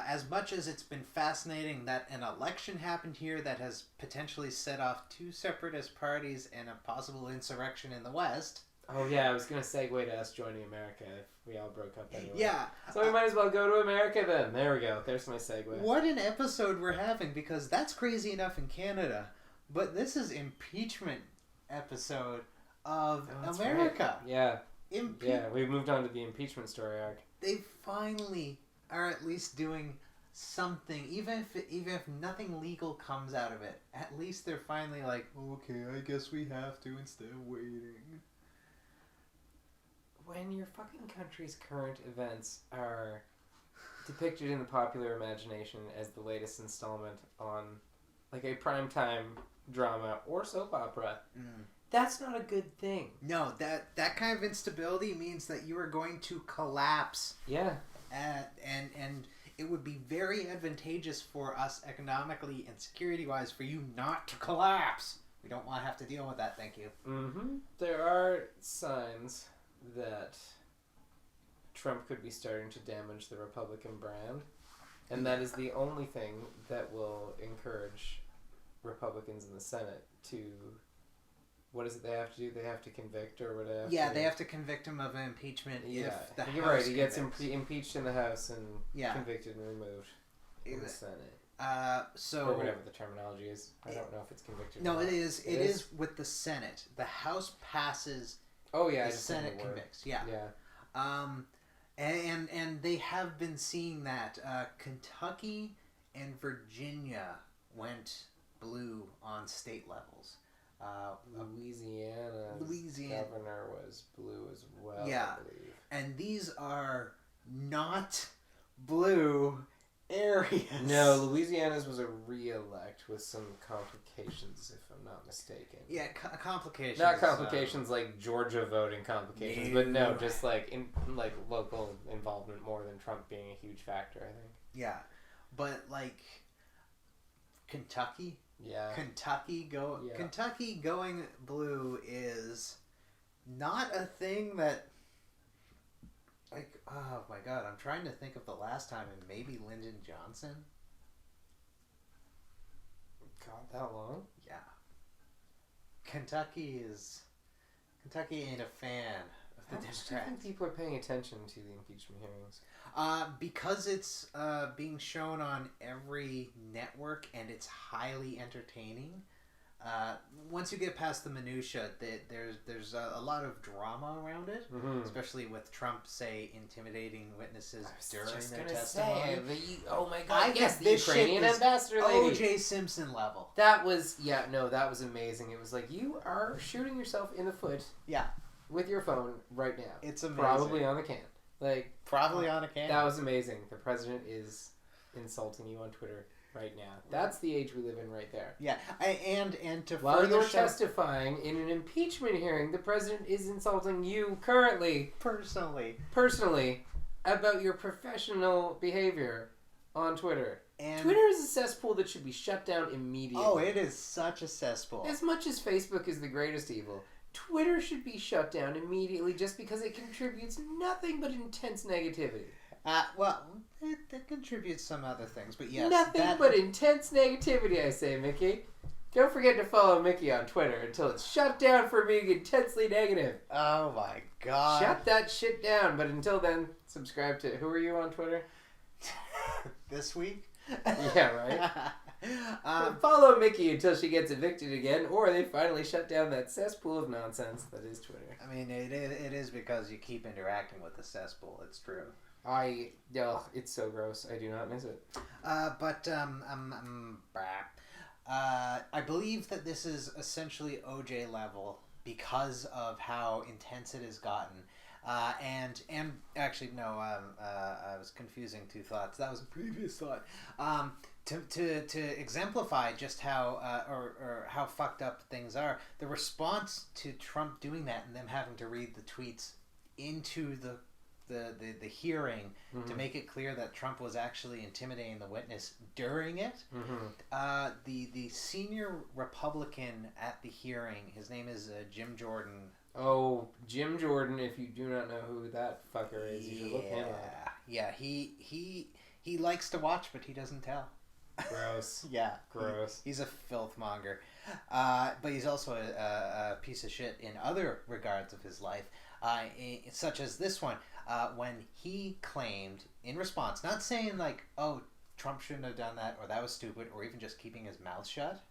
As much as it's been fascinating that an election happened here that has potentially set off two separatist parties and a possible insurrection in the West. Oh, yeah, I was going to segue to us joining America if we all broke up anyway. Yeah. So we might as well go to America then. There we go. There's my segue. What an episode we're having, because that's crazy enough in Canada, but this is impeachment episode of America. Right. Yeah. We've moved on to the impeachment story arc. They finally are at least doing something, even if nothing legal comes out of it. At least they're finally like, okay, I guess we have to instead of waiting. When your fucking country's current events are depicted in the popular imagination as the latest installment on like a primetime drama or soap opera, that's not a good thing. No, that kind of instability means that you are going to collapse. Yeah. And it would be very advantageous for us economically and security-wise for you not to collapse. We don't want to have to deal with that, thank you. Mm-hmm. There are signs that Trump could be starting to damage the Republican brand, and that is the only thing that will encourage Republicans in the Senate to... What is it they have to do? They have to convict or whatever? Yeah, they have to convict him of impeachment if the House... You're right, he gets impeached in the House and convicted and removed in the Senate. Or whatever the terminology is. I don't know if it's convicted or not. It is with the Senate. The House passes... Oh, yeah. The Senate convicts, yeah. And they have been seeing that. Kentucky and Virginia went blue on state levels. Louisiana's governor was blue as well, yeah. I believe. And these are not blue areas. No, Louisiana's was a re-elect with some complications, if I'm not mistaken. Yeah, complications. Not complications like Georgia voting complications, but no, just like local involvement more than Trump being a huge factor, I think. Yeah, but like Kentucky. Yeah. Kentucky going blue is not a thing that, like, oh my god, I'm trying to think of the last time, and maybe Lyndon Johnson. God, that long? Yeah. Kentucky ain't a fan of the Democrats. Do you think people are paying attention to the impeachment hearings? Because it's being shown on every network and it's highly entertaining. Once you get past the minutia, there's a lot of drama around it, especially with Trump, say, intimidating witnesses during their testimony. Oh my god! Yes, the Ukrainian ambassador lady. O.J. Simpson level. That was that was amazing. It was like, you are shooting yourself in the foot. Yeah. With your phone right now. It's amazing. Probably on the can. Probably on a can. That was amazing. The president is insulting you on Twitter right now. That's the age we live in right there. Yeah. And to while you're testifying in an impeachment hearing, the president is insulting you currently. Personally about your professional behavior on Twitter. And Twitter is a cesspool that should be shut down immediately. Oh, it is such a cesspool. As much as Facebook is the greatest evil, Twitter should be shut down immediately just because it contributes nothing but intense negativity. Well, it contributes some other things, but yes. Nothing but intense negativity, I say, Mikki. Don't forget to follow Mikki on Twitter until it's shut down for being intensely negative. Oh my god. Shut that shit down. But until then, subscribe to... Who are you on Twitter? This week? Yeah, right? Follow Mikki until she gets evicted again, or they finally shut down that cesspool of nonsense that is Twitter. I mean, it is because you keep interacting with the cesspool. It's true. It's so gross. I do not miss it. I believe that this is essentially OJ level because of how intense it has gotten. And actually, no, I was confusing two thoughts. That was a previous thought. To exemplify just how or how fucked up things are, the response to Trump doing that and them having to read the tweets into the hearing to make it clear that Trump was actually intimidating the witness during it. The senior Republican at the hearing, his name is Jim Jordan. Oh, Jim Jordan! If you do not know who that fucker is, you should look him up. Yeah, he likes to watch, but he doesn't tell. Gross. Yeah, gross. He's a filthmonger, but he's also a piece of shit in other regards of his life, such as this one. When he claimed in response, not saying like, "Oh, Trump shouldn't have done that," or "that was stupid," or even just keeping his mouth shut,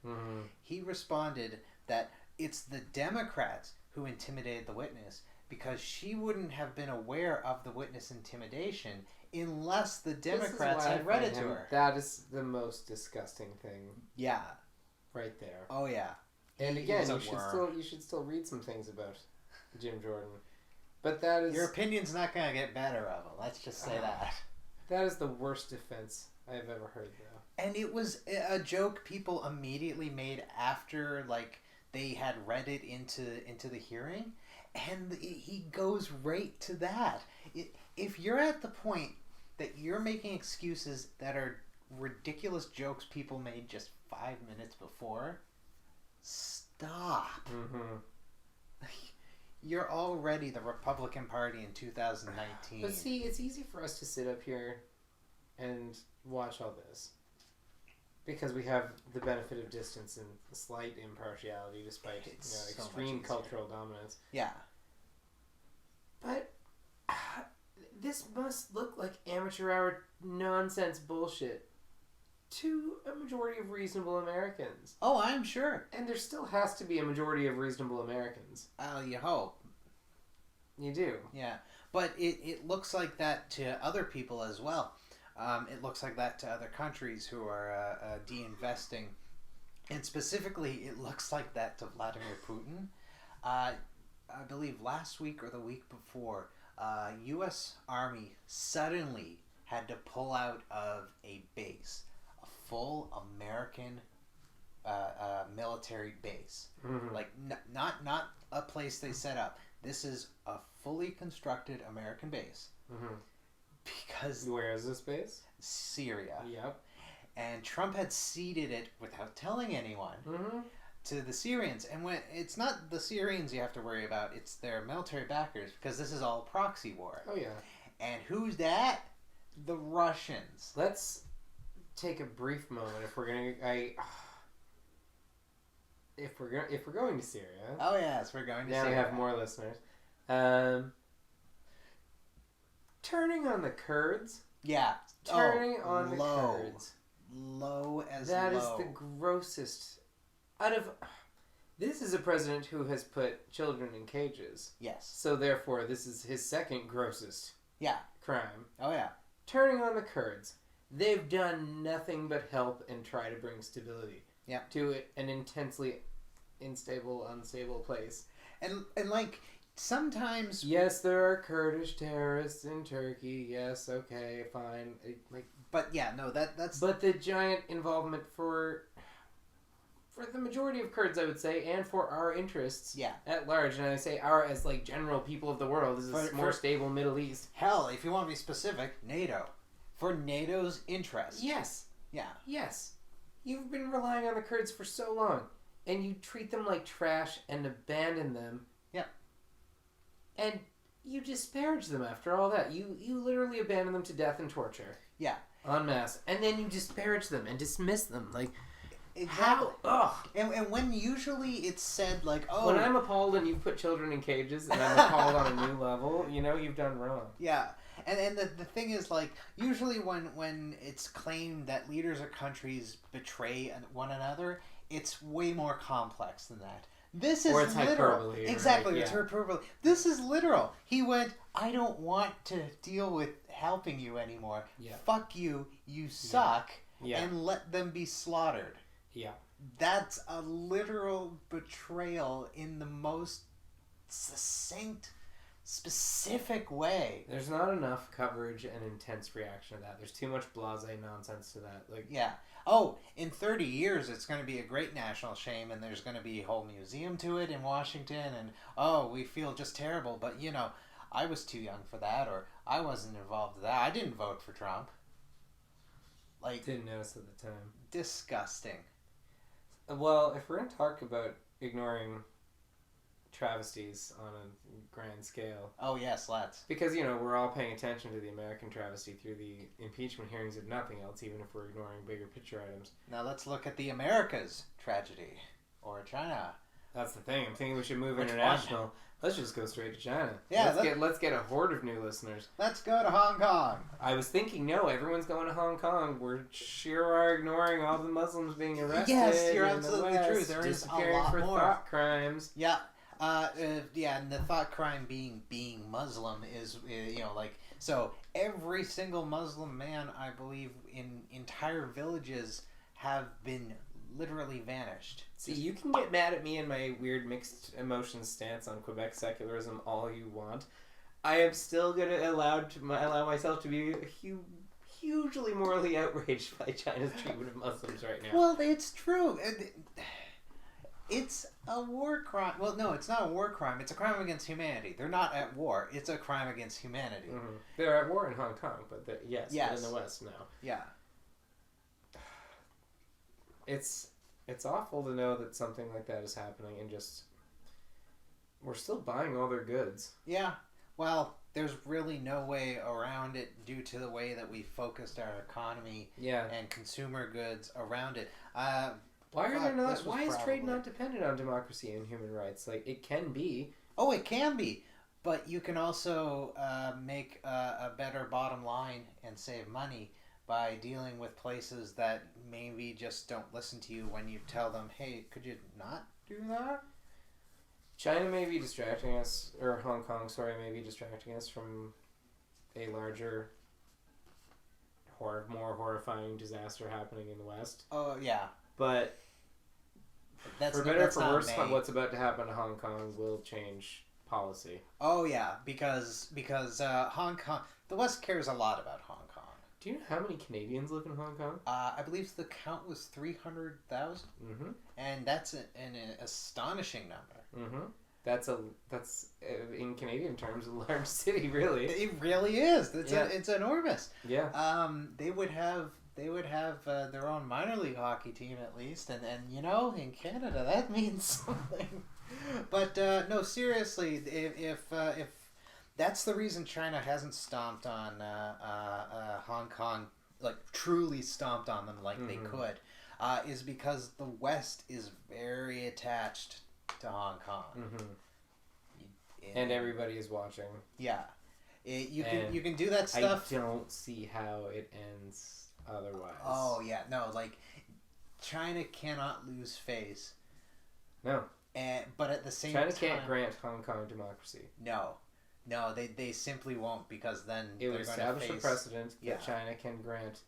he responded that it's the Democrats who intimidated the witness because she wouldn't have been aware of the witness intimidation unless the Democrats had read it to her. That is the most disgusting thing. Yeah. Right there. Oh yeah. And again, you should still read some things about Jim Jordan. But that is... Your opinion's not going to get better of him. Let's just say that. That is the worst defense I've ever heard, though. And it was a joke people immediately made after, like, they had read it into the hearing. And he goes right to that. If you're at the point that you're making excuses that are ridiculous jokes people made just 5 minutes before, stop. You're already the Republican Party in 2019. But see, it's easy for us to sit up here and watch all this because we have the benefit of distance and slight impartiality despite extreme cultural dominance. Yeah. But this must look like amateur hour nonsense bullshit to a majority of reasonable Americans. Oh, I'm sure. And there still has to be a majority of reasonable Americans. You hope. You do. Yeah. But it looks like that to other people as well. It looks like that to other countries who are de-investing. And specifically, it looks like that to Vladimir Putin. I believe last week or the week before, U.S. Army suddenly had to pull out of a base. Full American military base, like not a place they set up. This is a fully constructed American base. Because where is this base? Syria. Yep. And Trump had ceded it without telling anyone to the Syrians. And when it's not the Syrians you have to worry about, it's their military backers because this is all proxy war. Oh yeah. And who's that? The Russians. Let's take a brief moment if we're going to Syria. Oh yes, we're going to Syria. Now we have more listeners. Turning on the Kurds. Yeah. Turning on the Kurds. Low as that low. That is the grossest. This is a president who has put children in cages. Yes. So therefore, this is his second grossest. Crime. Oh yeah. Turning on the Kurds. They've done nothing but help and try to bring stability to an intensely unstable place. And like sometimes yes, there are Kurdish terrorists in Turkey. Yes, okay, fine. But yeah, no, that's. But the giant involvement for the majority of Kurds, I would say, and for our interests, at large, and I say our as like general people of the world, this is a more stable Middle East. Hell, if you want to be specific, NATO. For NATO's interest. Yes. Yeah. Yes. You've been relying on the Kurds for so long, and you treat them like trash and abandon them. Yep. And you disparage them after all that. You literally abandon them to death and torture. Yeah. En masse. And then you disparage them and dismiss them. Like, exactly. How? Ugh. And when usually it's said, like, oh... When I'm appalled and you've put children in cages and I'm appalled on a new level, you've done wrong. Yeah. And the thing is, like, usually when it's claimed that leaders of countries betray one another, it's way more complex than that. This is literal. Hyperbole. Exactly, it's hyperbole. This is literal. He went, I don't want to deal with helping you anymore. Yeah. Fuck you, you suck, yeah. and let them be slaughtered. Yeah. That's a literal betrayal in the most succinct, specific way. There's not enough coverage and intense reaction to that. There's too much blasé nonsense to that. Like, yeah. Oh, in 30 years, it's going to be a great national shame, and there's going to be a whole museum to it in Washington, and, oh, we feel just terrible, but, I was too young for that, or I wasn't involved in that. I didn't vote for Trump. Like, didn't notice at the time. Disgusting. Well, if we're going to talk about ignoring travesties on a grand scale. Oh, yes, let's. Because, we're all paying attention to the American travesty through the impeachment hearings if nothing else, even if we're ignoring bigger picture items. Now let's look at the Americas tragedy. Or China. That's the thing. I'm thinking we should move international. One? Let's just go straight to China. Yeah, let's get a horde of new listeners. Let's go to Hong Kong. I was thinking, no, everyone's going to Hong Kong. We're sure are ignoring all the Muslims being arrested. Yes, you're absolutely true. There is a lot for more thought crimes. Yeah. And the thought crime being Muslim is, so every single Muslim man, I believe, in entire villages have been literally vanished. See, you can get mad at me and my weird mixed emotions stance on Quebec secularism all you want. I am still going to allow myself to be hugely morally outraged by China's treatment of Muslims right now. Well, it's true. It's a war crime. Well, no, it's not a war crime. It's a crime against humanity. They're not at war. It's a crime against humanity. Mm-hmm. They're at war in Hong Kong, but yes, but in the West now. Yeah. It's awful to know that something like that is happening and just we're still buying all their goods. Yeah. Well, there's really no way around it due to the way that we focused our economy and consumer goods around it. Why is trade not dependent on democracy and human rights? Like, it can be. Oh, it can be. But you can also make a better bottom line and save money by dealing with places that maybe just don't listen to you when you tell them, hey, could you not do that? China may be distracting us, or Hong Kong, may be distracting us from a larger, more horrifying disaster happening in the West. Oh, yeah. But for better or for worse, what's about to happen to Hong Kong will change policy. Oh, yeah, because Hong Kong, the West cares a lot about Hong Kong. Do you know how many Canadians live in Hong Kong? I believe the count was 300,000. Mm-hmm. And that's an astonishing number. Mm-hmm. That's in Canadian terms a large city, really. It really is. It's enormous. Yeah. They would have their own minor league hockey team at least, and in Canada that means something. But no, seriously, if that's the reason China hasn't stomped on Hong Kong, like truly stomped on them like they could, is because the West is very attached to Hong Kong. Mm-hmm. And everybody is watching. Yeah. You can do that stuff. I don't see how it ends otherwise. Oh, yeah. No, like, China cannot lose face. No. But at the same time... China can't grant Hong Kong democracy. No, they simply won't, because then it would establish a precedent that Yeah. China can grant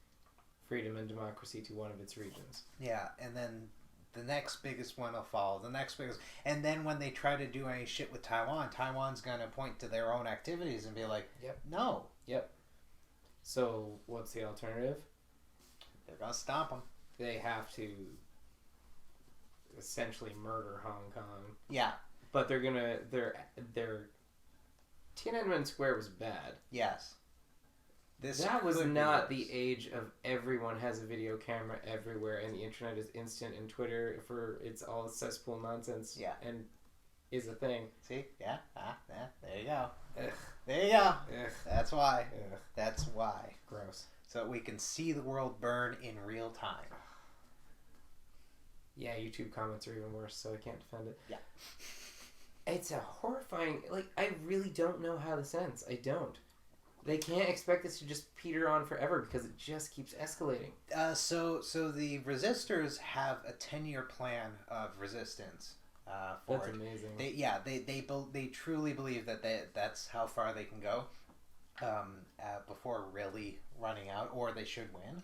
freedom and democracy to one of its regions. Yeah, and then the next biggest one will follow. And then when they try to do any shit with Taiwan, Taiwan's going to point to their own activities and be like, yep. No. Yep. So, what's the alternative? They're going to stomp them. They have to essentially murder Hong Kong. Yeah. But they're Tiananmen Square was bad. Yes. That was not the age of everyone has a video camera everywhere and the internet is instant and Twitter it's all cesspool nonsense. Yeah. And is a thing. See? Yeah. There you go. Ugh. There you go. Ugh. That's why. Ugh. That's why. Gross. So we can see the world burn in real time. Yeah, YouTube comments are even worse, so I can't defend it. Yeah. It's a horrifying... Like, I really don't know how this ends. I don't. They can't expect this to just peter on forever because it just keeps escalating. So the resistors have a 10-year plan of resistance. That's amazing. They truly believe that that's how far they can go before really running out, or they should win.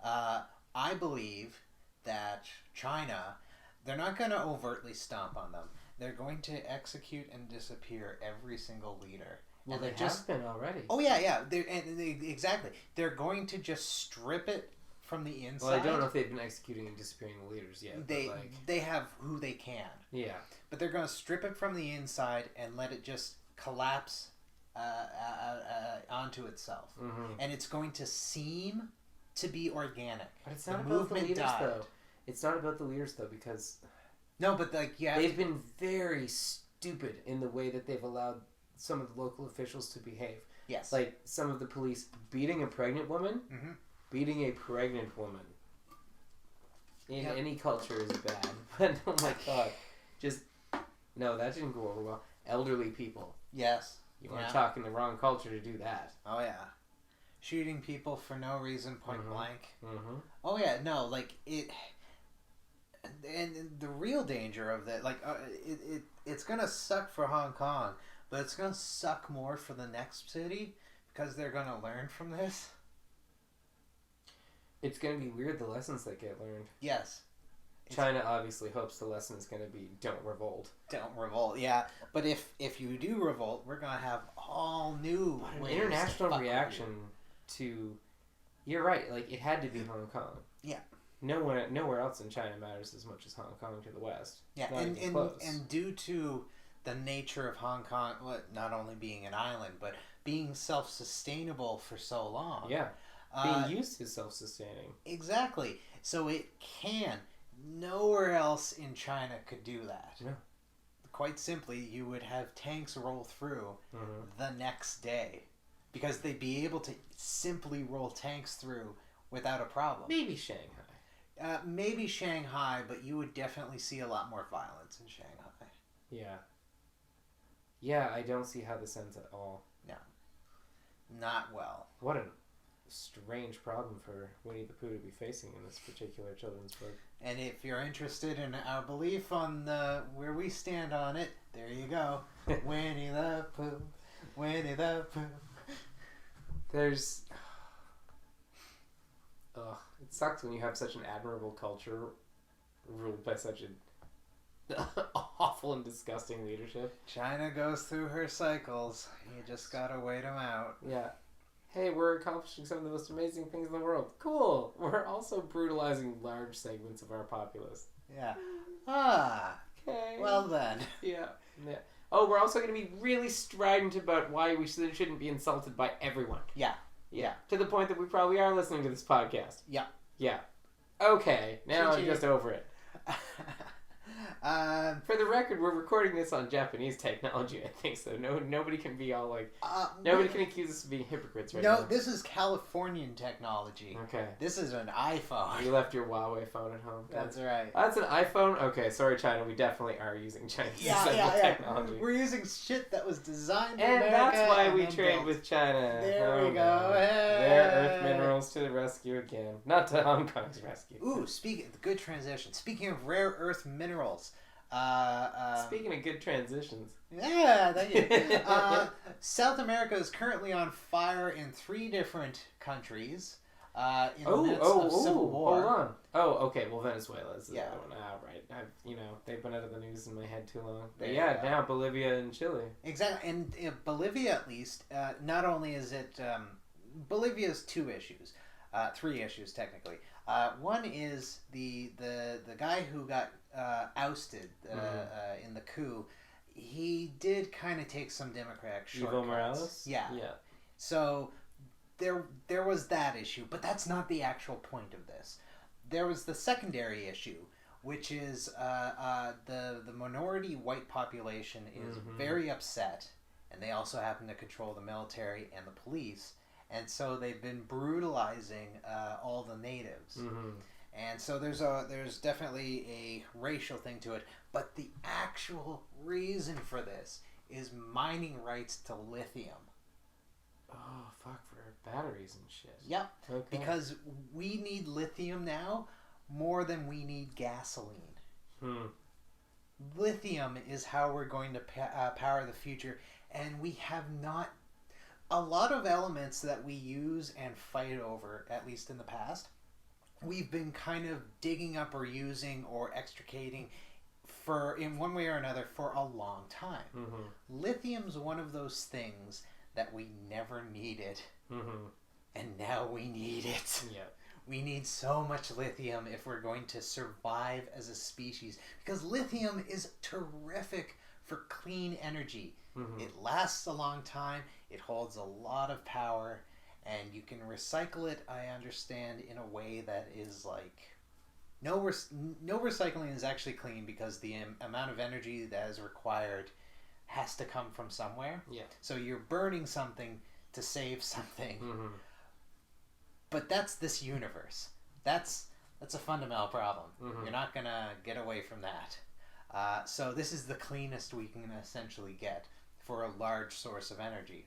I believe that China, they're not going to overtly stomp on them. They're going to execute and disappear every single leader. Well, they have been already. Oh, yeah. Exactly. They're going to just strip it from the inside. Well, I don't know if they've been executing and disappearing the leaders yet. They have who they can. Yeah. But they're going to strip it from the inside and let it just collapse onto itself. Mm-hmm. And it's going to seem to be organic. But it's not about the leaders, though. It's not about the leaders, though, because... No, but they've been very stupid in the way that they've allowed some of the local officials to behave. Yes. Like some of the police beating a pregnant woman. Mm-hmm. Beating a pregnant woman in any culture is bad. But oh my god. No, that didn't go over well. Elderly people. Yes. You want to talk in the wrong culture to do that. Oh yeah. Shooting people for no reason, point blank. Mm-hmm. Oh yeah, no, like it... And the real danger of that, like, it's gonna suck for Hong Kong, but it's gonna suck more for the next city because they're gonna learn from this. It's gonna be weird the lessons that get learned. Yes. China obviously hopes the lesson is gonna be don't revolt. Don't revolt, yeah. But if you do revolt, we're gonna have all new ways international reaction to. You're right. Like it had to be Hong Kong. Yeah. Nowhere else in China matters as much as Hong Kong to the west. Yeah, and due to the nature of Hong Kong, not only being an island, but being self-sustainable for so long. Yeah, being used to self-sustaining. Exactly. So it can. Nowhere else in China could do that. No. Quite simply, you would have tanks roll through the next day. Because they'd be able to simply roll tanks through without a problem. Maybe Shanghai. Maybe Shanghai, but you would definitely see a lot more violence in Shanghai. Yeah. Yeah, I don't see how this ends at all. No. Not well. What a strange problem for Winnie the Pooh to be facing in this particular children's book. And if you're interested in our belief on where we stand on it, there you go. Winnie the Pooh. Winnie the Pooh. There's... Ugh. It sucks when you have such an admirable culture ruled by such an awful and disgusting leadership. China goes through her cycles. You just gotta wait them out. Yeah. Hey, we're accomplishing some of the most amazing things in the world. Cool. We're also brutalizing large segments of our populace. Yeah. Okay. Well then. Yeah. Oh, we're also going to be really strident about why we shouldn't be insulted by everyone. Yeah. To the point that we probably are listening to this podcast. Yeah. Okay. Now I'm just over it. For the record, we're recording this on Japanese technology, I think, so nobody can be all like... nobody can accuse us of being hypocrites right now. No, this is Californian technology. Okay. This is an iPhone. You left your Huawei phone at home. That's right. That's an iPhone? Okay, sorry, China. We definitely are using Chinese technology. We're using shit that was designed in America. And that's why we trade built with China. There we go. Hey. Rare earth minerals to the rescue again. Not to Hong Kong's rescue. Ooh, good transition. Speaking of rare earth minerals... Speaking of good transitions. Yeah, thank you. South America is currently on fire in 3 different countries in the midst of civil war. Hold on. Oh, okay. Well, Venezuela is the other one. Right. They've been out of the news in my head too long. But now Bolivia and Chile. Exactly. And Bolivia, at least, not only is it... Bolivia's 2 issues. 3 issues, technically. One is the guy who got ousted in the coup. He did kind of take some Democratic shortcuts. Evo Morales? Yeah. So there was that issue, but that's not the actual point of this. There was the secondary issue, which is the minority white population is very upset, and they also happen to control the military and the police, and so they've been brutalizing all the natives. And so there's definitely a racial thing to it, but the actual reason for this is mining rights to lithium. Oh, fuck, for batteries and shit. Yep. Okay. Because we need lithium now more than we need gasoline. Lithium is how we're going to power the future, and we have not... A lot of elements that we use and fight over, at least in the past, we've been kind of digging up or using or extricating for, in one way or another, for a long time. Lithium's one of those things that we never needed, and now we need it. Yep. We need so much lithium if we're going to survive as a species, because lithium is terrific for clean energy. It lasts a long time, it holds a lot of power, and you can recycle it, I understand, in a way that is like... No recycling is actually clean, because the amount of energy that is required has to come from somewhere. Yeah. So you're burning something to save something. But that's this universe. That's a fundamental problem. You're not going to get away from that. So this is the cleanest we can essentially get for a large source of energy.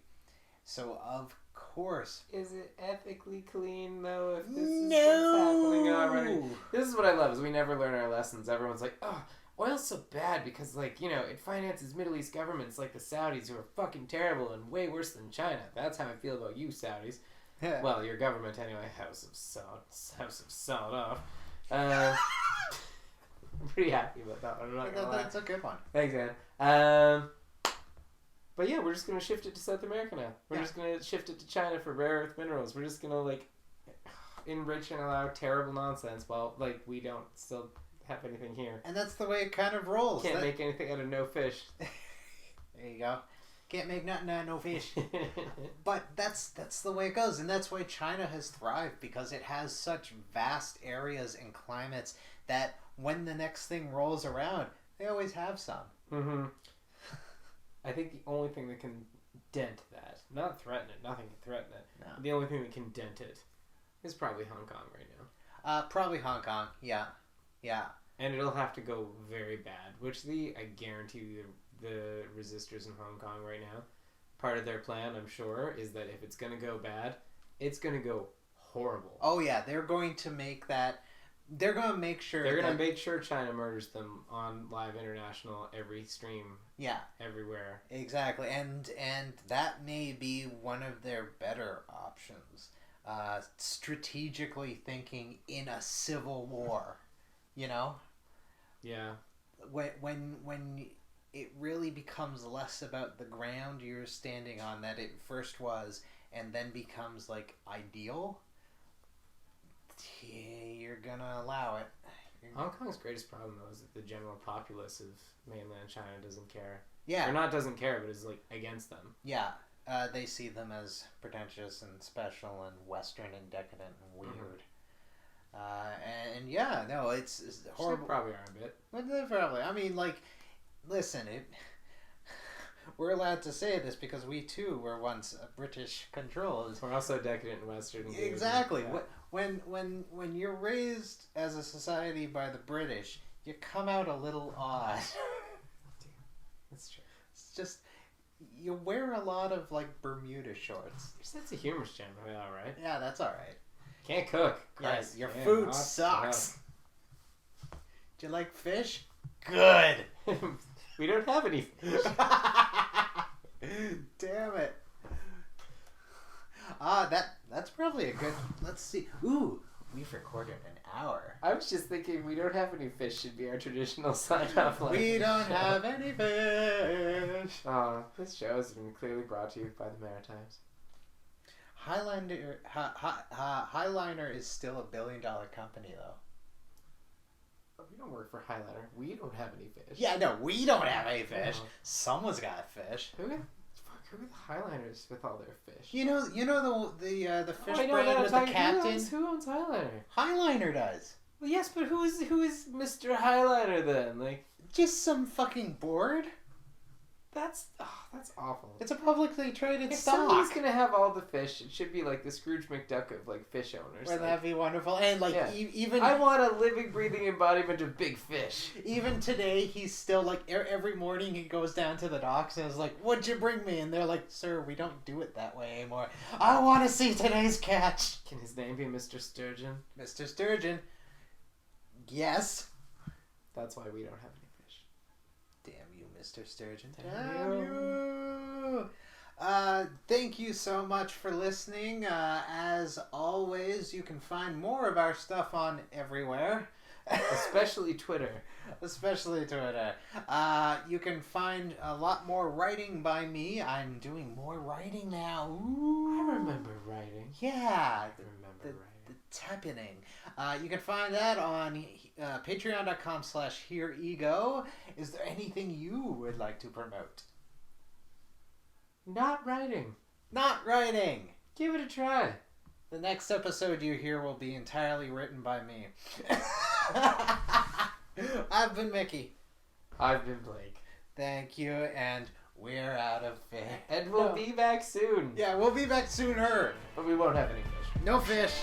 So of course... Is it ethically clean, though, if this is what's happening already? This is what I love, is we never learn our lessons. Everyone's like, oh, oil's so bad because, like, you know, it finances Middle East governments like the Saudis, who are fucking terrible and way worse than China. That's how I feel about you, Saudis. Yeah. Well, your government anyway. House of sawed off. I'm pretty happy about that one. I'm not gonna lie. That's a good one. Thanks, man. But yeah, we're just going to shift it to South America now. We're just going to shift it to China for rare earth minerals. We're just going to, like, enrich and allow terrible nonsense while, like, we don't still have anything here. And that's the way it kind of rolls. Can't make anything out of no fish. There you go. Can't make nothing out of no fish. But that's the way it goes. And that's why China has thrived, because it has such vast areas and climates that when the next thing rolls around, they always have some. I think the only thing that can dent that, not threaten it, nothing can threaten it, no. The only thing that can dent it is probably Hong Kong right now. Probably Hong Kong, yeah. And it'll have to go very bad, which I guarantee you the resistors in Hong Kong right now, part of their plan, I'm sure, is that if it's going to go bad, it's going to go horrible. Oh yeah, they're going to make that... They're going to make sure... They're going to make sure China murders them on Live International, every stream. Yeah. Everywhere. Exactly. And that may be one of their better options. Strategically thinking in a civil war. You know? Yeah. When it really becomes less about the ground you're standing on that it first was, and then becomes, like, ideal... You're gonna allow it. Hong Kong's greatest problem, though, is that the general populace of mainland China doesn't care. Yeah. Or not doesn't care, but is, like, against them. Yeah. They see them as pretentious and special and Western and decadent and weird. And yeah, no, it's horrible. They probably are a bit. But they probably. I mean, like, listen, we're allowed to say this because we too were once British controlled. We're also decadent and Western. Exactly. Yeah. When you're raised as a society by the British, you come out a little odd. That's true. It's just you wear a lot of, like, Bermuda shorts. Your sense of humor's generally all right. Yeah, that's all right. Can't cook. Yes, your food sucks. Do you like fish? Good. We don't have any fish. Damn it. That's probably a good... Let's see. Ooh, we've recorded an hour. I was just thinking we don't have any fish should be our traditional sign-off line. We don't have any fish. This show has been clearly brought to you by the Maritimes. Highliner is still $1 billion company, though. We don't work for Highliner. We don't have any fish. Yeah, no, we don't have any fish. No. Someone's got fish. Who are the Highliners with all their fish? You know the fish brand with the captain? Who owns Highliner? Highliner does. Well, yes, but who is Mr. Highlighter then? Like, just some fucking board. That's awful. It's a publicly traded if stock. If somebody's gonna have all the fish, it should be like the Scrooge McDuck of like fish owners. Wouldn't that be wonderful? And like even I want a living, breathing embodiment of big fish. Even today, he's still like every morning he goes down to the docks and is like, "What'd you bring me?" And they're like, "Sir, we don't do it that way anymore. I want to see today's catch." Can his name be Mr. Sturgeon? Mr. Sturgeon. Yes. That's why we don't have any fish. Damn you, Mr. Sturgeon. Damn you. Thank you so much for listening. As always, you can find more of our stuff on everywhere. Especially Twitter. Especially Twitter. You can find a lot more writing by me. I'm doing more writing now. Ooh. I remember writing. Yeah. I remember writing. The happening. You can find that on patreon.com/HereEgo. Is there anything you would like to promote? Not writing. Not writing. Give it a try. The next episode you hear will be entirely written by me. I've been Mikki. I've been Blake. Thank you, and we're out of fish. And we'll be back soon. Yeah, we'll be back sooner. But we won't have any fish. No fish.